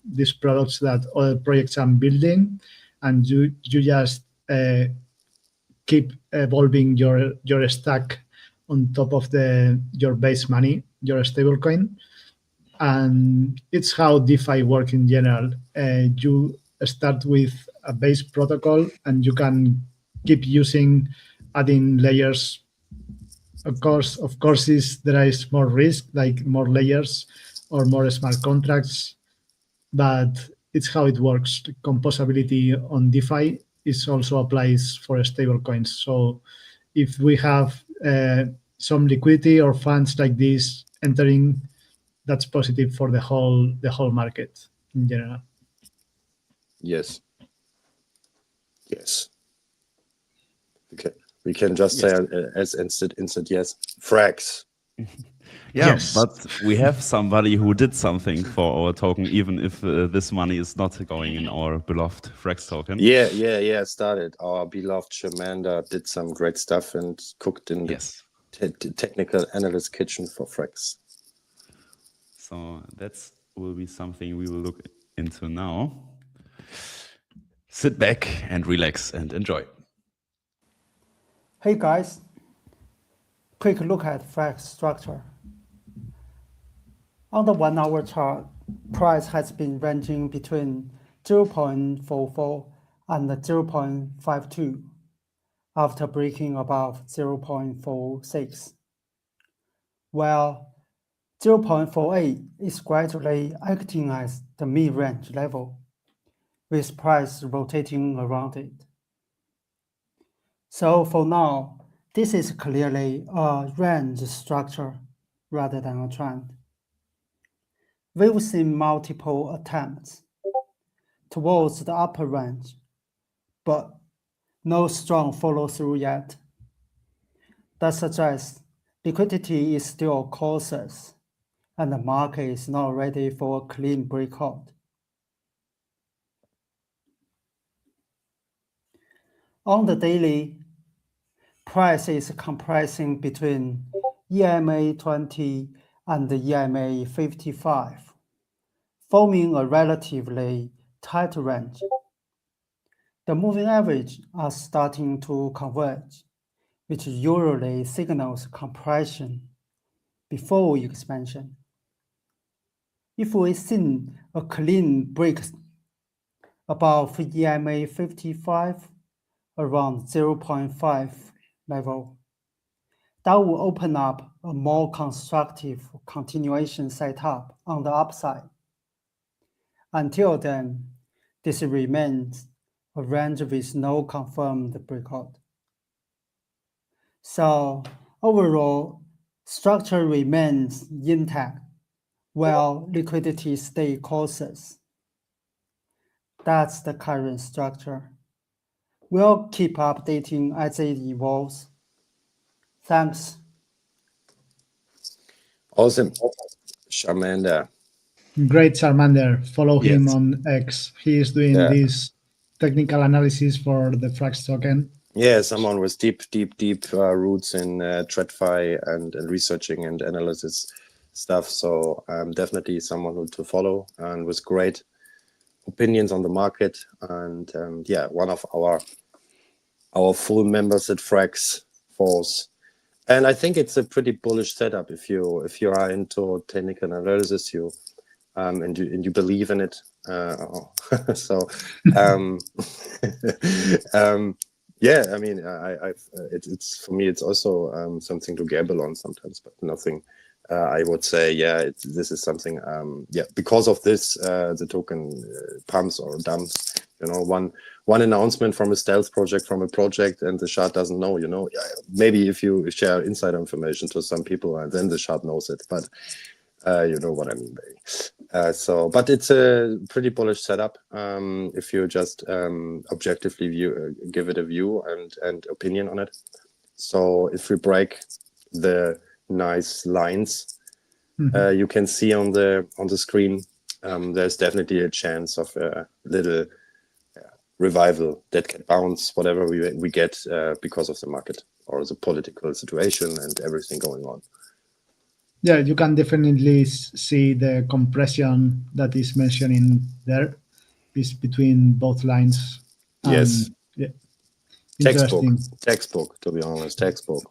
products that other projects are building, and you just keep evolving your stack on top of your base money, your stablecoin. And it's how DeFi work in general. You start with a base protocol, and you can keep adding layers. Of course, there is more risk, like more layers or more smart contracts, but it's how it works. The composability on DeFi is also applies for stablecoins. So if we have some liquidity or funds like this entering, that's positive for the whole market in general. Yes. Okay. We can just say as instant yes. Frax. Yeah, Yes. but we have somebody who did something for our token, even if this money is not going in our beloved Frax token. Yeah. Started. Our beloved Shamanda did some great stuff and cooked in the technical analyst kitchen for Frax. So that will be something we will look into now. Sit back and relax and enjoy. Hey guys, quick look at Frax structure. On the 1 hour chart, price has been ranging between 0.44 and 0.52 after breaking above 0.46, while 0.48 is gradually acting as the mid-range level, with price rotating around it. So for now, this is clearly a range structure rather than a trend. We've seen multiple attempts towards the upper range, but no strong follow-through yet. That suggests liquidity is still cautious and the market is not ready for a clean breakout. On the daily, price is compressing between EMA 20 and EMA 55, forming a relatively tight range. The moving average are starting to converge, which usually signals compression before expansion. If we see a clean break above EMA 55 around 0.5 level, that will open up a more constructive continuation setup on the upside. Until then, this remains a range with no confirmed breakout. So overall, structure remains intact while liquidity stays cautious. That's the current structure. We'll keep updating as it evolves. Thanks. Awesome. Shamanda. Great Charmander. Follow him Yes. on X. He is doing this technical analysis for the Frax token. Yeah, someone with deep roots in TradFi and researching and analysis stuff. So definitely someone to follow and with great opinions on the market. And one of our full members at Frax Force. And I think it's a pretty bullish setup if you are into technical analysis, and you believe in it. So yeah, I mean, it's for me, it's also something to gamble on sometimes, but nothing. I would say, this is something. Because of this, the token pumps or dumps. one announcement from a stealth project from a project, and the shard doesn't know. Maybe if you share insider information to some people, and then the shard knows it. But you know what I mean, maybe. But it's a pretty bullish setup if you just objectively give it a view and opinion on it. So if we break the nice lines, you can see on the screen, there's definitely a chance of a little revival that can bounce whatever we get because of the market or the political situation and everything going on. Yeah, you can definitely see the compression that is mentioning there is between both lines. Yes. Yeah. Textbook, to be honest, textbook.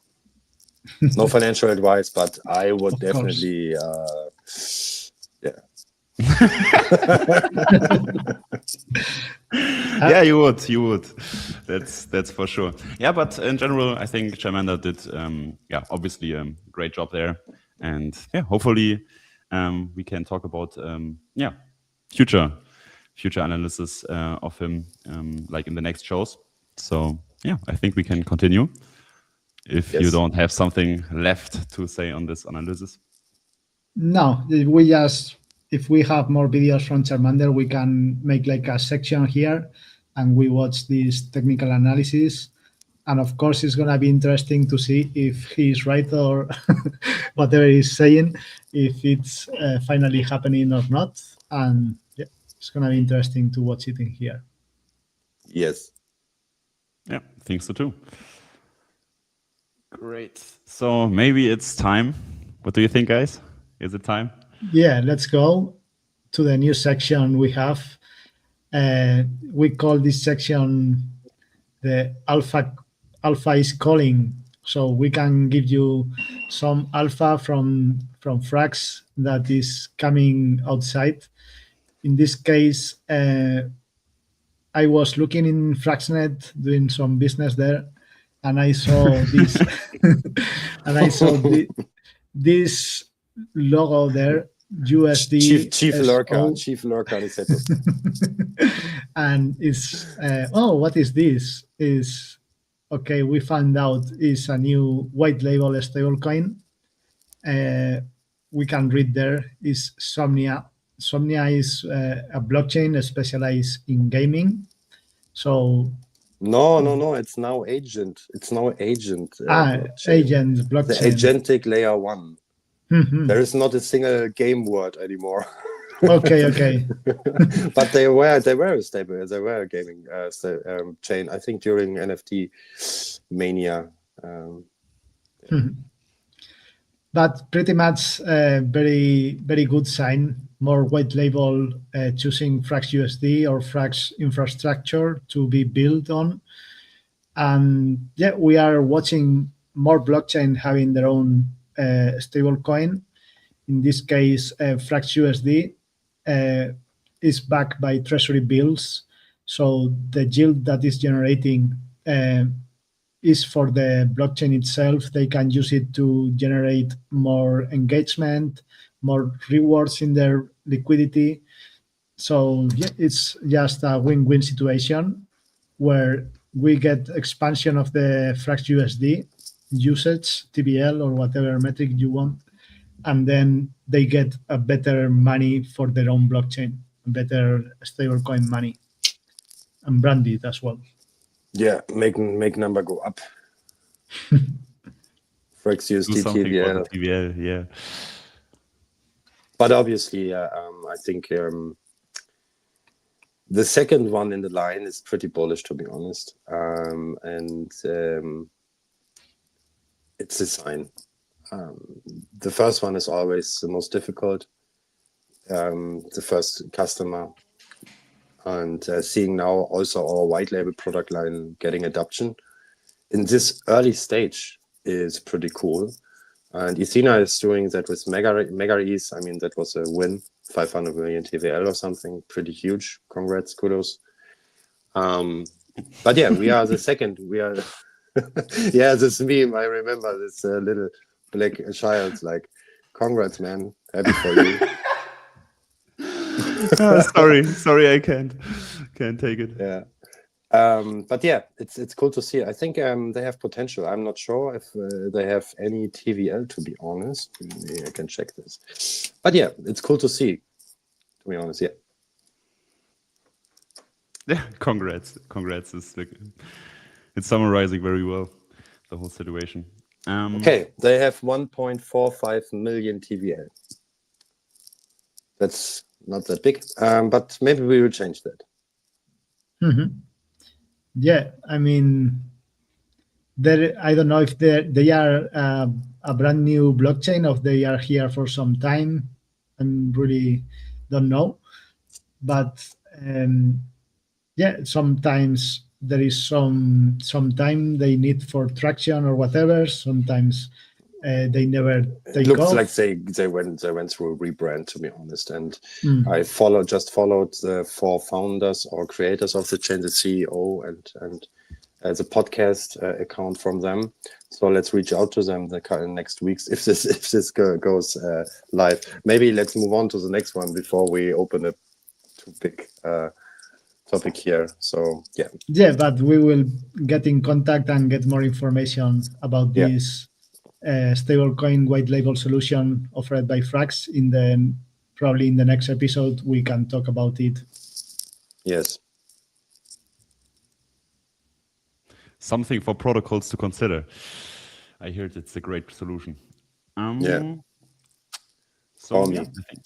No financial advice, but I would definitely, Yeah, you would. That's for sure. Yeah, but in general, I think Charmander did, obviously a great job there. And yeah, hopefully we can talk about future analysis of him like in the next shows. So yeah, I think we can continue if you don't have something left to say on this analysis. No, if we have more videos from Charmander, we can make like a section here and we watch this technical analysis. And of course, it's going to be interesting to see if he's right or whatever he's saying, if it's finally happening or not. And yeah, it's going to be interesting to watch it in here. Yes. Yeah, I think so too. Great. So maybe it's time. What do you think, guys? Is it time? Yeah, let's go to the new section we have. We call this section the Alpha is calling. So we can give you some alpha from frags that is coming outside. In this case, I was looking in Fragsnet doing some business there, and I saw this, and I saw this logo there, USD Chief Lurker. And it's what is this? Is okay, we found out is a new white label stablecoin. We can read there is Somnia. Somnia is a blockchain specialized in gaming. So no, it's now Agent. Agent. Agent blockchain. The agentic layer 1. Mm-hmm. There is not a single game word anymore. Okay. But they were stable. They were a gaming chain. I think during NFT mania. But pretty much very very good sign. More white label choosing Frax USD or Frax infrastructure to be built on, and yeah, we are watching more blockchain having their own stable coin. In this case, Frax USD is backed by treasury bills, so the yield that is generating is for the blockchain itself. They can use it to generate more engagement, more rewards in their liquidity. So yeah, it's just a win-win situation where we get expansion of the Frax USD usage, TBL or whatever metric you want, and then they get a better money for their own blockchain, better stablecoin money, and branded as well. Yeah, make number go up. Frax USD TBL. TBL, yeah. But obviously, I think the second one in the line is pretty bullish, to be honest, and it's a sign. The first one is always the most difficult. The first customer. And seeing now also our white label product line getting adoption in this early stage is pretty cool. And Ethena is doing that with Mega Ease. I mean, that was a win, 500 million TVL or something, pretty huge. Congrats, kudos. But yeah, we are the second. We are, yeah, this meme. I remember this little black child like, congrats, man, happy for you. Sorry, I can't take it. Yeah, But yeah, it's cool to see. I think they have potential. I'm not sure if they have any TVL, to be honest. Maybe I can check this. But yeah, it's cool to see, to be honest. Yeah. Yeah, congrats. It's summarizing very well the whole situation. Okay, they have 1.45 million TVL. That's not that big, but maybe we will change that. Mhm. Yeah, I mean, I don't know if they are a brand new blockchain or they are here for some time. I really don't know, but yeah, sometimes there is some time they need for traction or whatever. Sometimes they never It take looks off. like they went through a rebrand, to be honest. And Mm. I just followed the 4 founders or creators of the chain, the CEO and the podcast account from them. So let's reach out to them the next weeks if this goes live. Maybe let's move on to the next one before we open a too big topic here. So yeah. Yeah, but we will get in contact and get more information about Yeah. this stablecoin white label solution offered by Frax probably in the next episode. We can talk about it. Yes. Something for protocols to consider. I heard it's a great solution. Yeah. So Call me. yeah, I think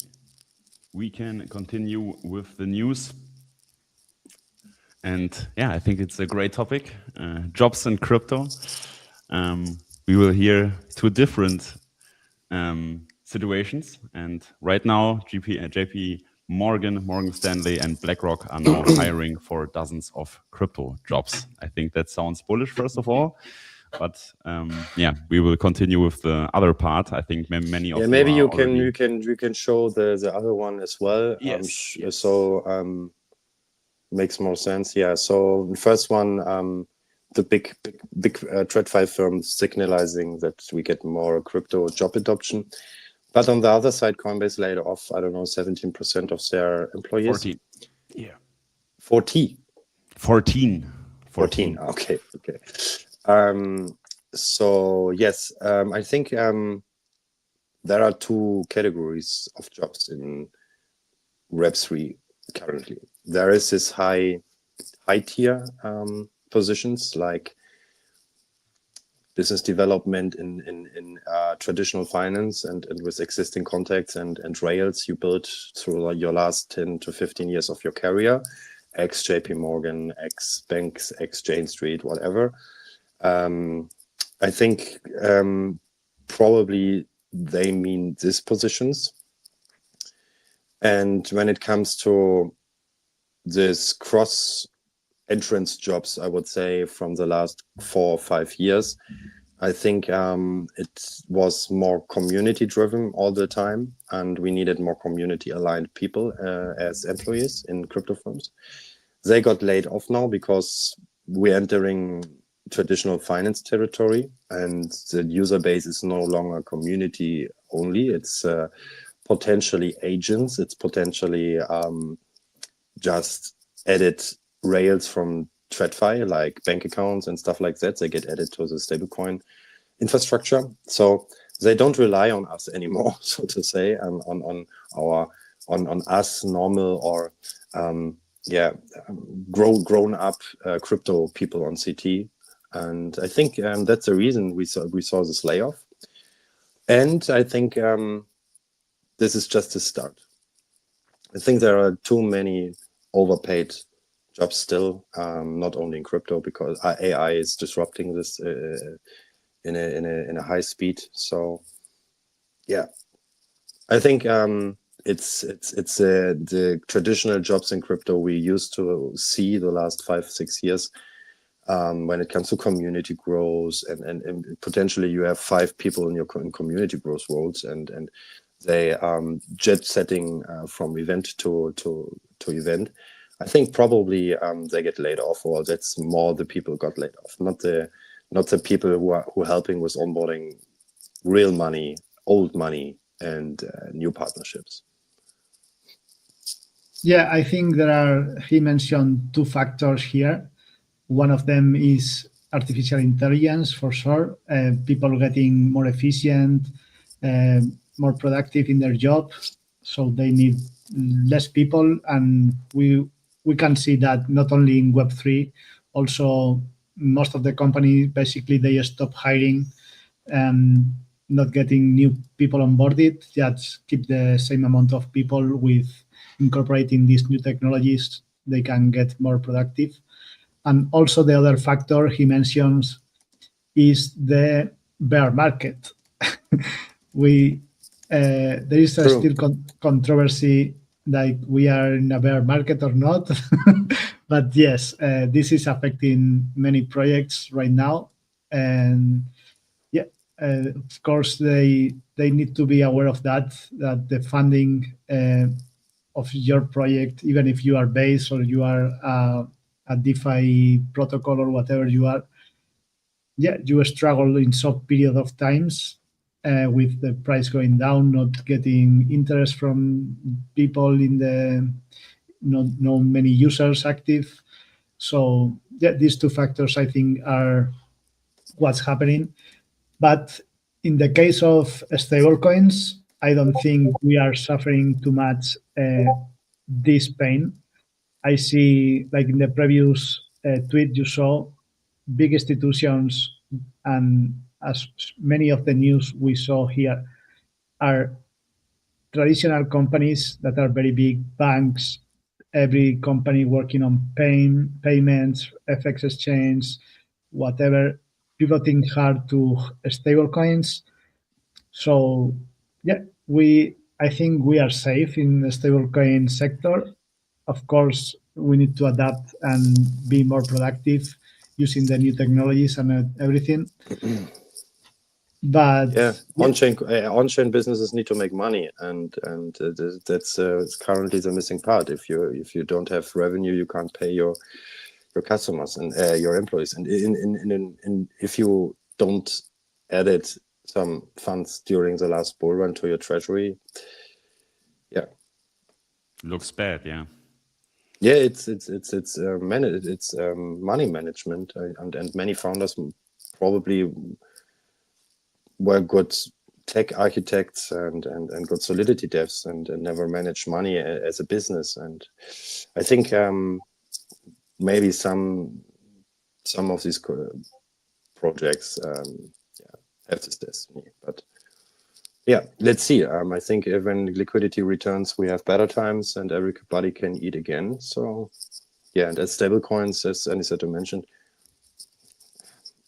we can continue with the news. And yeah, I think it's a great topic. Jobs in crypto. We will hear 2 different situations. And right now, JP Morgan, Morgan Stanley, and BlackRock are now hiring for dozens of crypto jobs. I think that sounds bullish, first of all. But yeah, we will continue with the other part. I think many of maybe you you can show the other one as well. Yes. So makes more sense. Yeah. So the first one, the big TradFi firms signalizing that we get more crypto job adoption. But on the other side, Coinbase laid off, I don't know, 17% of their employees. 14. Yeah. 14. 14. 14. Okay. So yes, I think there are 2 categories of jobs in Web3 currently. There is this high tier positions like business development in traditional finance and with existing contacts and rails you built through your last 10 to 15 years of your career, ex JP Morgan, ex banks, ex Jane Street, whatever. I think probably they mean these positions. And when it comes to this cross entrance jobs, I would say from the last 4 or 5 years, I think it was more community driven all the time, and we needed more community aligned people as employees in crypto firms. They got laid off now because we're entering traditional finance territory, and the user base is no longer community only. It's potentially agents. It's potentially just added rails from TradFi, like bank accounts and stuff like that. They get added to the stablecoin infrastructure. So they don't rely on us anymore, so to say, on us normal or grown up crypto people on CT. And I think that's the reason we saw this layoff. And I think this is just a start. I think there are too many overpaid jobs still, not only in crypto, because AI is disrupting this in a high speed. So yeah, I think it's the traditional jobs in crypto we used to see the last 5-6 years. When it comes to community growth and potentially you have 5 people in your community growth roles and they jet setting from event to event. I think probably they get laid off, or that's more the people got laid off, not the people who are helping with onboarding real money, old money, and new partnerships. Yeah, I think he mentioned 2 factors here. One of them is artificial intelligence, for sure. People getting more efficient, uh, more productive in their job, so they need less people, and we can see that not only in Web3, also most of the companies basically they stop hiring and not getting new people onboarded, just keep the same amount of people with incorporating these new technologies, they can get more productive. And also the other factor he mentions is the bear market. we There is True. still controversy like we are in a bear market or not. But yes, this is affecting many projects right now, and yeah, of course they need to be aware of that the funding of your project, even if you are base or you are a DeFi protocol or whatever you are, yeah, you struggle in some period of times with the price going down, not getting interest from people in the no many users active. So yeah, these two factors I think are what's happening. But in the case of stablecoins, I don't think we are suffering too much this pain. I see, like in the previous tweet you saw, big institutions and as many of the news we saw here are traditional companies that are very big banks, every company working on payments, FX exchange, whatever, pivoting hard to stablecoins. So yeah, I think we are safe in the stablecoin sector. Of course, we need to adapt and be more productive using the new technologies and everything. But Yeah, yeah, on-chain businesses need to make money, and that's it's currently the missing part. If you don't have revenue, you can't pay your customers and your employees, and if you don't added some funds during the last bull run to your treasury, yeah, Looks bad, yeah. yeah, it's money management, and many founders probably were good tech architects and good solidity devs and never managed money as a business. And I think maybe some of these projects have this destiny. But yeah, let's see. I think when liquidity returns, we have better times and everybody can eat again. So yeah, and as stablecoins, as Aniceto mentioned,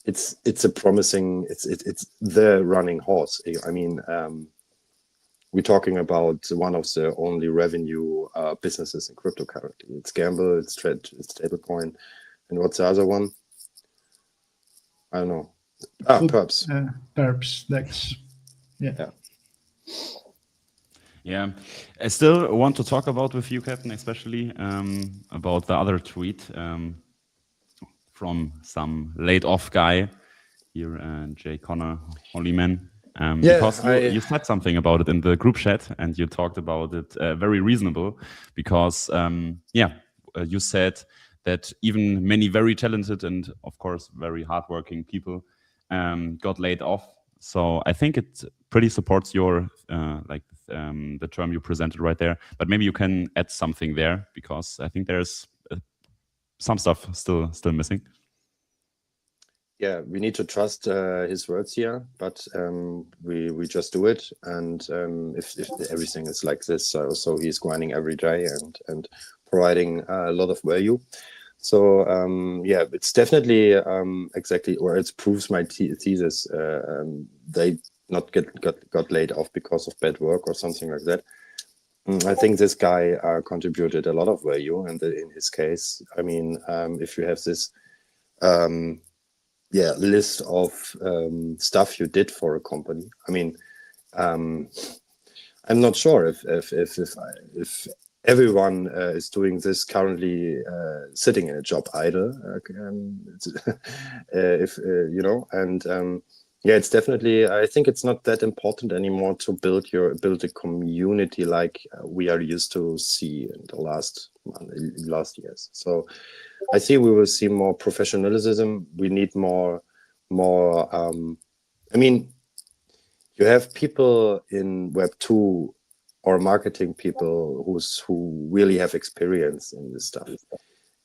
it's a promising, it's the running horse. I mean, we're talking about one of the only revenue businesses in crypto currently. It's Gamble, it's stablecoin, and what's the other one? I don't know. Perps. Perps, Dex. Yeah. Yeah, I still want to talk about with you, Captain, especially about the other tweet from some laid-off guy here, Jay Connor, Holyman. Because you said something about it in the group chat, and you talked about it very reasonable. Because you said that even many very talented and, of course, very hardworking people got laid off. So I think it pretty supports your the term you presented right there. But maybe you can add something there, because I think there's some stuff still missing. Yeah, we need to trust his words here, but we just do it. And if everything is like this, so he's grinding every day and providing a lot of value. So yeah, it's definitely exactly, or it proves my thesis. They not got laid off because of bad work or something like that. I think this guy contributed a lot of value, and in his case, I mean, if you have this list of stuff you did for a company, I mean, I'm not sure if everyone is doing this currently, sitting in a job idle, if you know, and Yeah, it's definitely. I think it's not that important anymore to build a community like we are used to see in the last years. So I see we will see more professionalism. We need more. I mean, you have people in Web2 or marketing people who really have experience in this stuff.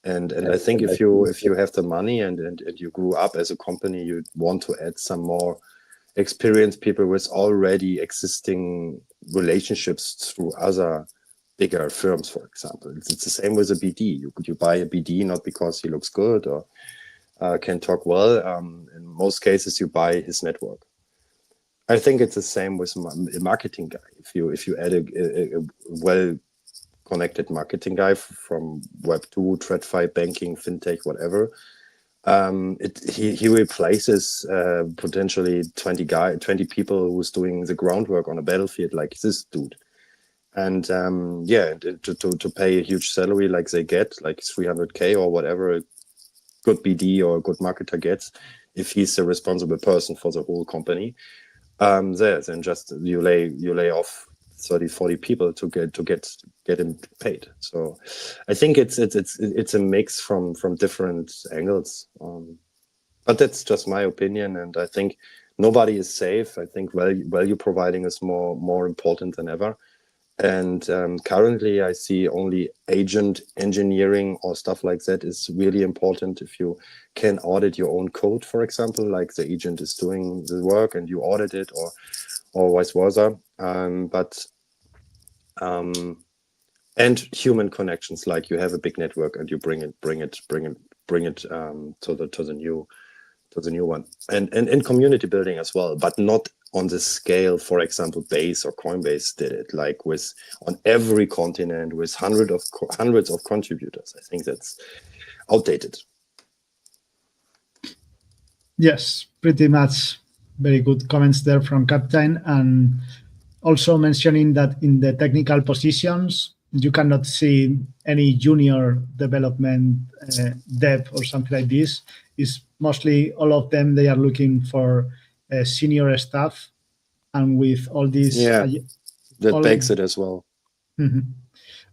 And I think if you have the money and you grew up as a company, you want to add some more experienced people with already existing relationships through other bigger firms, for example. It's the same with a BD. You buy a BD not because he looks good or can talk well. In most cases, you buy his network. I think it's the same with a marketing guy. If you add a well connected marketing guy from Web2, TradFi, banking, fintech, whatever, he replaces potentially 20 people who's doing the groundwork on a battlefield like this dude. And to pay a huge salary like they get, like 300K or whatever a good BD or a good marketer gets, if he's a responsible person for the whole company, then just you lay off 30-40 people to get him paid. So I think it's a mix from different angles, but that's just my opinion, and I think nobody is safe. I think value providing is more important than ever, and currently I see only agent engineering or stuff like that is really important. If you can audit your own code, for example, like the agent is doing the work and you audit it, or vice versa, and human connections, like you have a big network and you bring it to the new one, and community building as well, but not on the scale, for example, Base or Coinbase did it, like on every continent with hundreds of contributors. I think that's outdated. Yes, pretty much. Very good comments there from Captain, and also mentioning that in the technical positions, you cannot see any junior development dev or something like this. It's mostly all of them, they are looking for senior staff, and with all these that makes it as well.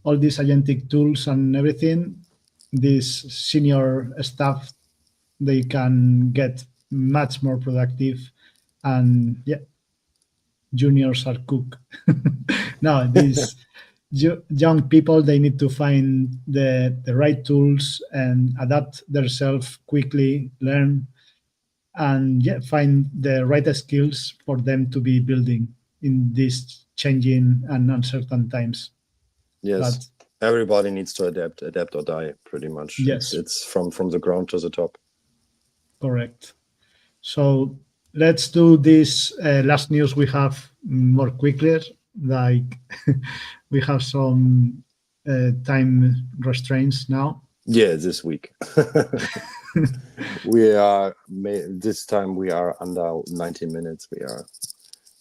All these agentic tools and everything, this senior staff, they can get much more productive, and juniors are cook. No, these young people, they need to find the right tools and adapt themselves quickly, learn, and find the right skills for them to be building in these changing and uncertain times. Yes, everybody needs to adapt or die, pretty much. Yes, it's from the ground to the top. Correct. So let's do this last news we have more quickly. Like we have some time restraints now. Yeah, this week. This time we are under 90 minutes. We are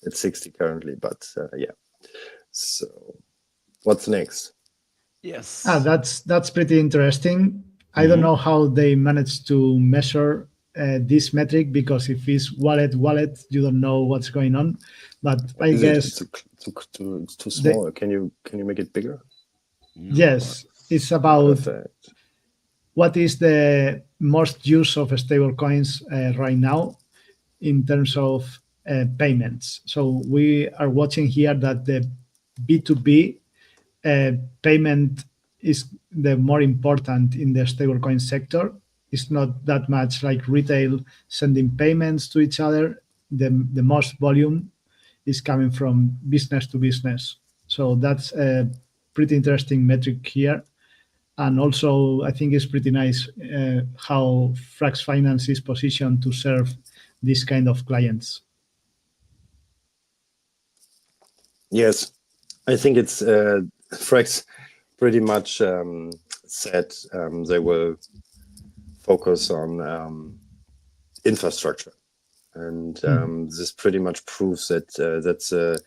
at 60 currently, but yeah. So what's next? Yes. That's pretty interesting. I don't know how they managed to measure this metric, because if it's wallet, you don't know what's going on. But I guess it's too small. Can you make it bigger? Yes, it's about Perfect. What is the most use of stable coins right now in terms of payments. So we are watching here that the B2B payment is the more important in the stablecoin sector. It's not that much like retail sending payments to each other. The most volume is coming from business to business. So that's a pretty interesting metric here. And also, I think it's pretty nice how Frax Finance is positioned to serve this kind of clients. Yes, I think it's Frax pretty much said they will focus on infrastructure, and this pretty much proves that that's a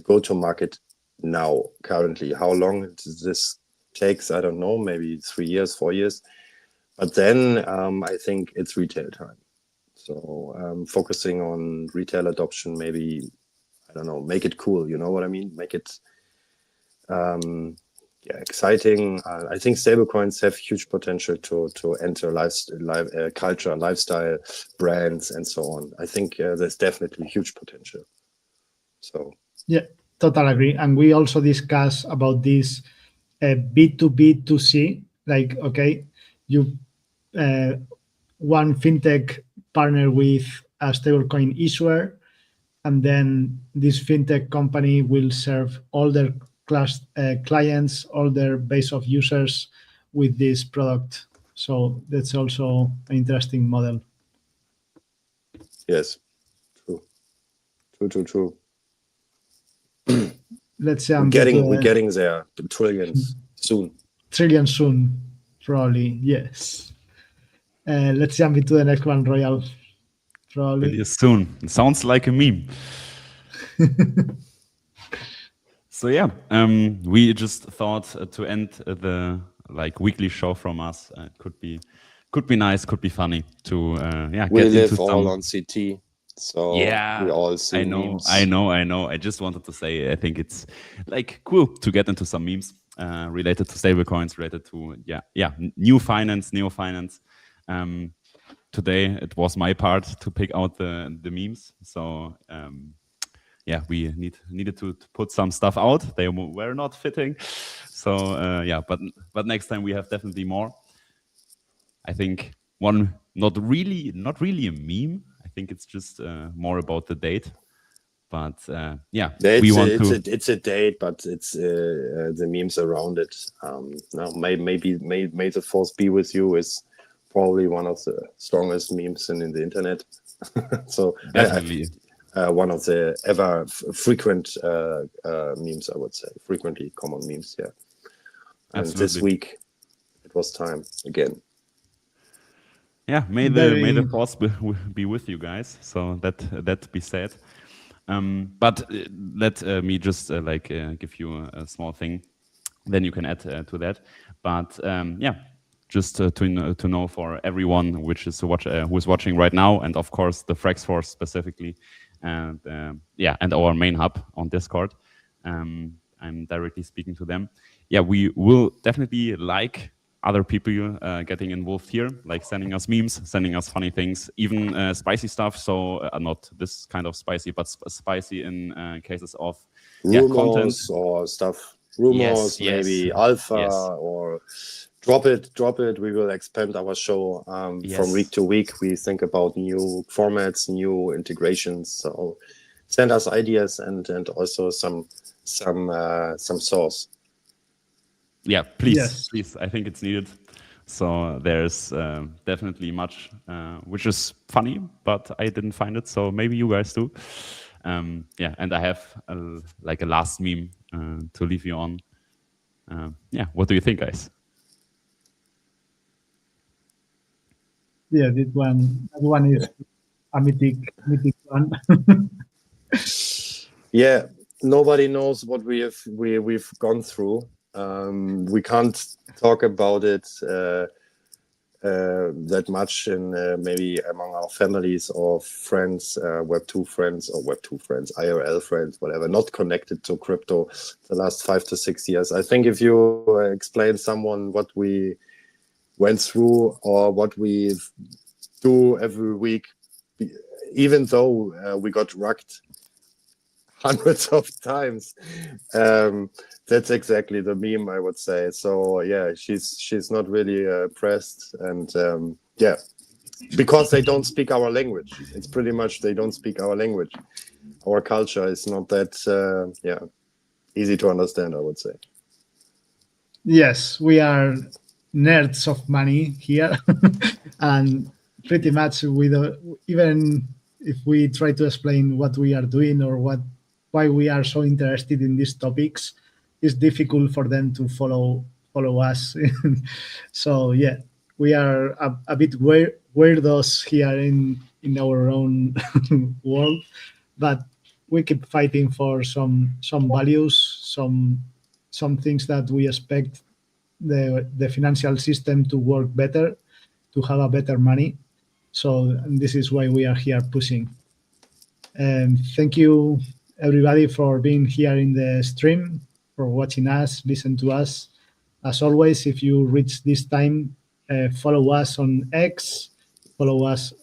go-to-market now. Currently, how long this takes, I don't know, maybe 3 years, 4 years, but then I think it's retail time. So focusing on retail adoption, maybe, I don't know, make it cool. You know what I mean? Make it exciting. I think stablecoins have huge potential to enter culture, lifestyle, brands, and so on. I think there's definitely huge potential. So Yeah, totally agree. And we also discuss about this B2B2C. Like, okay, you one fintech partner with a stablecoin issuer, and then this fintech company will serve all their clients, all their base of users with this product. So that's also an interesting model. yes, true. Let's We're jump getting into there, trillions soon. trillion soon, probably. Yes. Let's jump into the next one, Royal. Probably. Really soon. It sounds like a meme. So yeah, we just thought to end the weekly show from us. Could be nice, could be funny to We get live into all some. on CT, so Yeah, we all see I know, memes. I know. I just wanted to say I think it's cool to get into some memes related to stablecoins, related to new finance, neo finance. Today it was my part to pick out the memes. So we needed to put some stuff out. They were not fitting. So but next time we have definitely more. I think one not really a meme. I think it's just more about the date. But we want to. It's a date, but it's the memes around it. No, maybe may the force be with you is probably one of the strongest memes in the internet. So Definitely. one of the ever frequent memes, I would say, frequently common memes. Yeah, and this Absolutely. week it was time again. Yeah, may the force be with you guys. So that be said. But let me just give you a small thing, then you can add to that. But just to know for everyone who is watching right now, and of course the Frax Force specifically, and and our main hub on Discord. I'm directly speaking to them. Yeah, we will definitely like other people getting involved here, like sending us memes, sending us funny things, even spicy stuff. So not this kind of spicy, but spicy in cases of content Rumors or stuff. Rumors, Yes, maybe alpha yes. or drop it. We will expand our show from Yes. week to week. We think about new formats, new integrations. So send us ideas and also some source. Yeah, please, Yes. please. I think it's needed. So there's definitely much which is funny, but I didn't find it. So maybe you guys do. And I have a last meme to leave you on. What do you think, guys? Yeah, that one is a mythic one. Yeah, nobody knows what we've gone through. We can't talk about it that much in maybe among our families or friends, Web2 friends or Web2 friends, IRL friends, whatever, not connected to crypto the last 5 to 6 years. I think if you explain someone what we went through or what we do every week, even though we got rugged hundreds of times, that's exactly the meme, I would say. So yeah, she's not really pressed, and because they don't speak our language. It's pretty much they don't speak our language. Our culture is not that easy to understand, I would say. Yes, we are nerds of money here, and pretty much we don't, even if we try to explain what we are doing or why we are so interested in these topics, it's difficult for them to follow us. So yeah, we are a bit weirdos here in our own world, but we keep fighting for some values, some things that we expect the financial system to work better, to have a better money. So this is why we are here pushing. And thank you everybody for being here in the stream, for watching us, listen to us. As always, if you reach this time, follow us on X, follow us,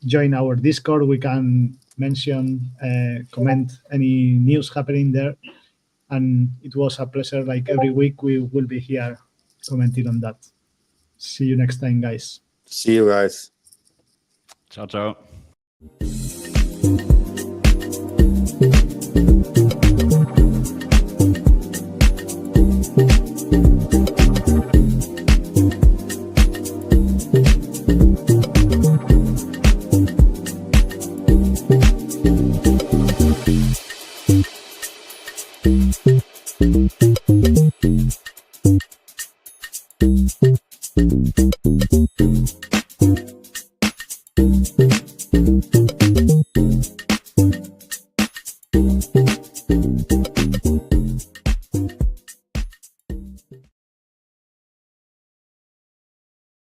join our Discord. We can mention, comment any news happening there. And it was a pleasure. Like every week, we will be here commenting on that. See you next time, guys. See you guys. Ciao, ciao.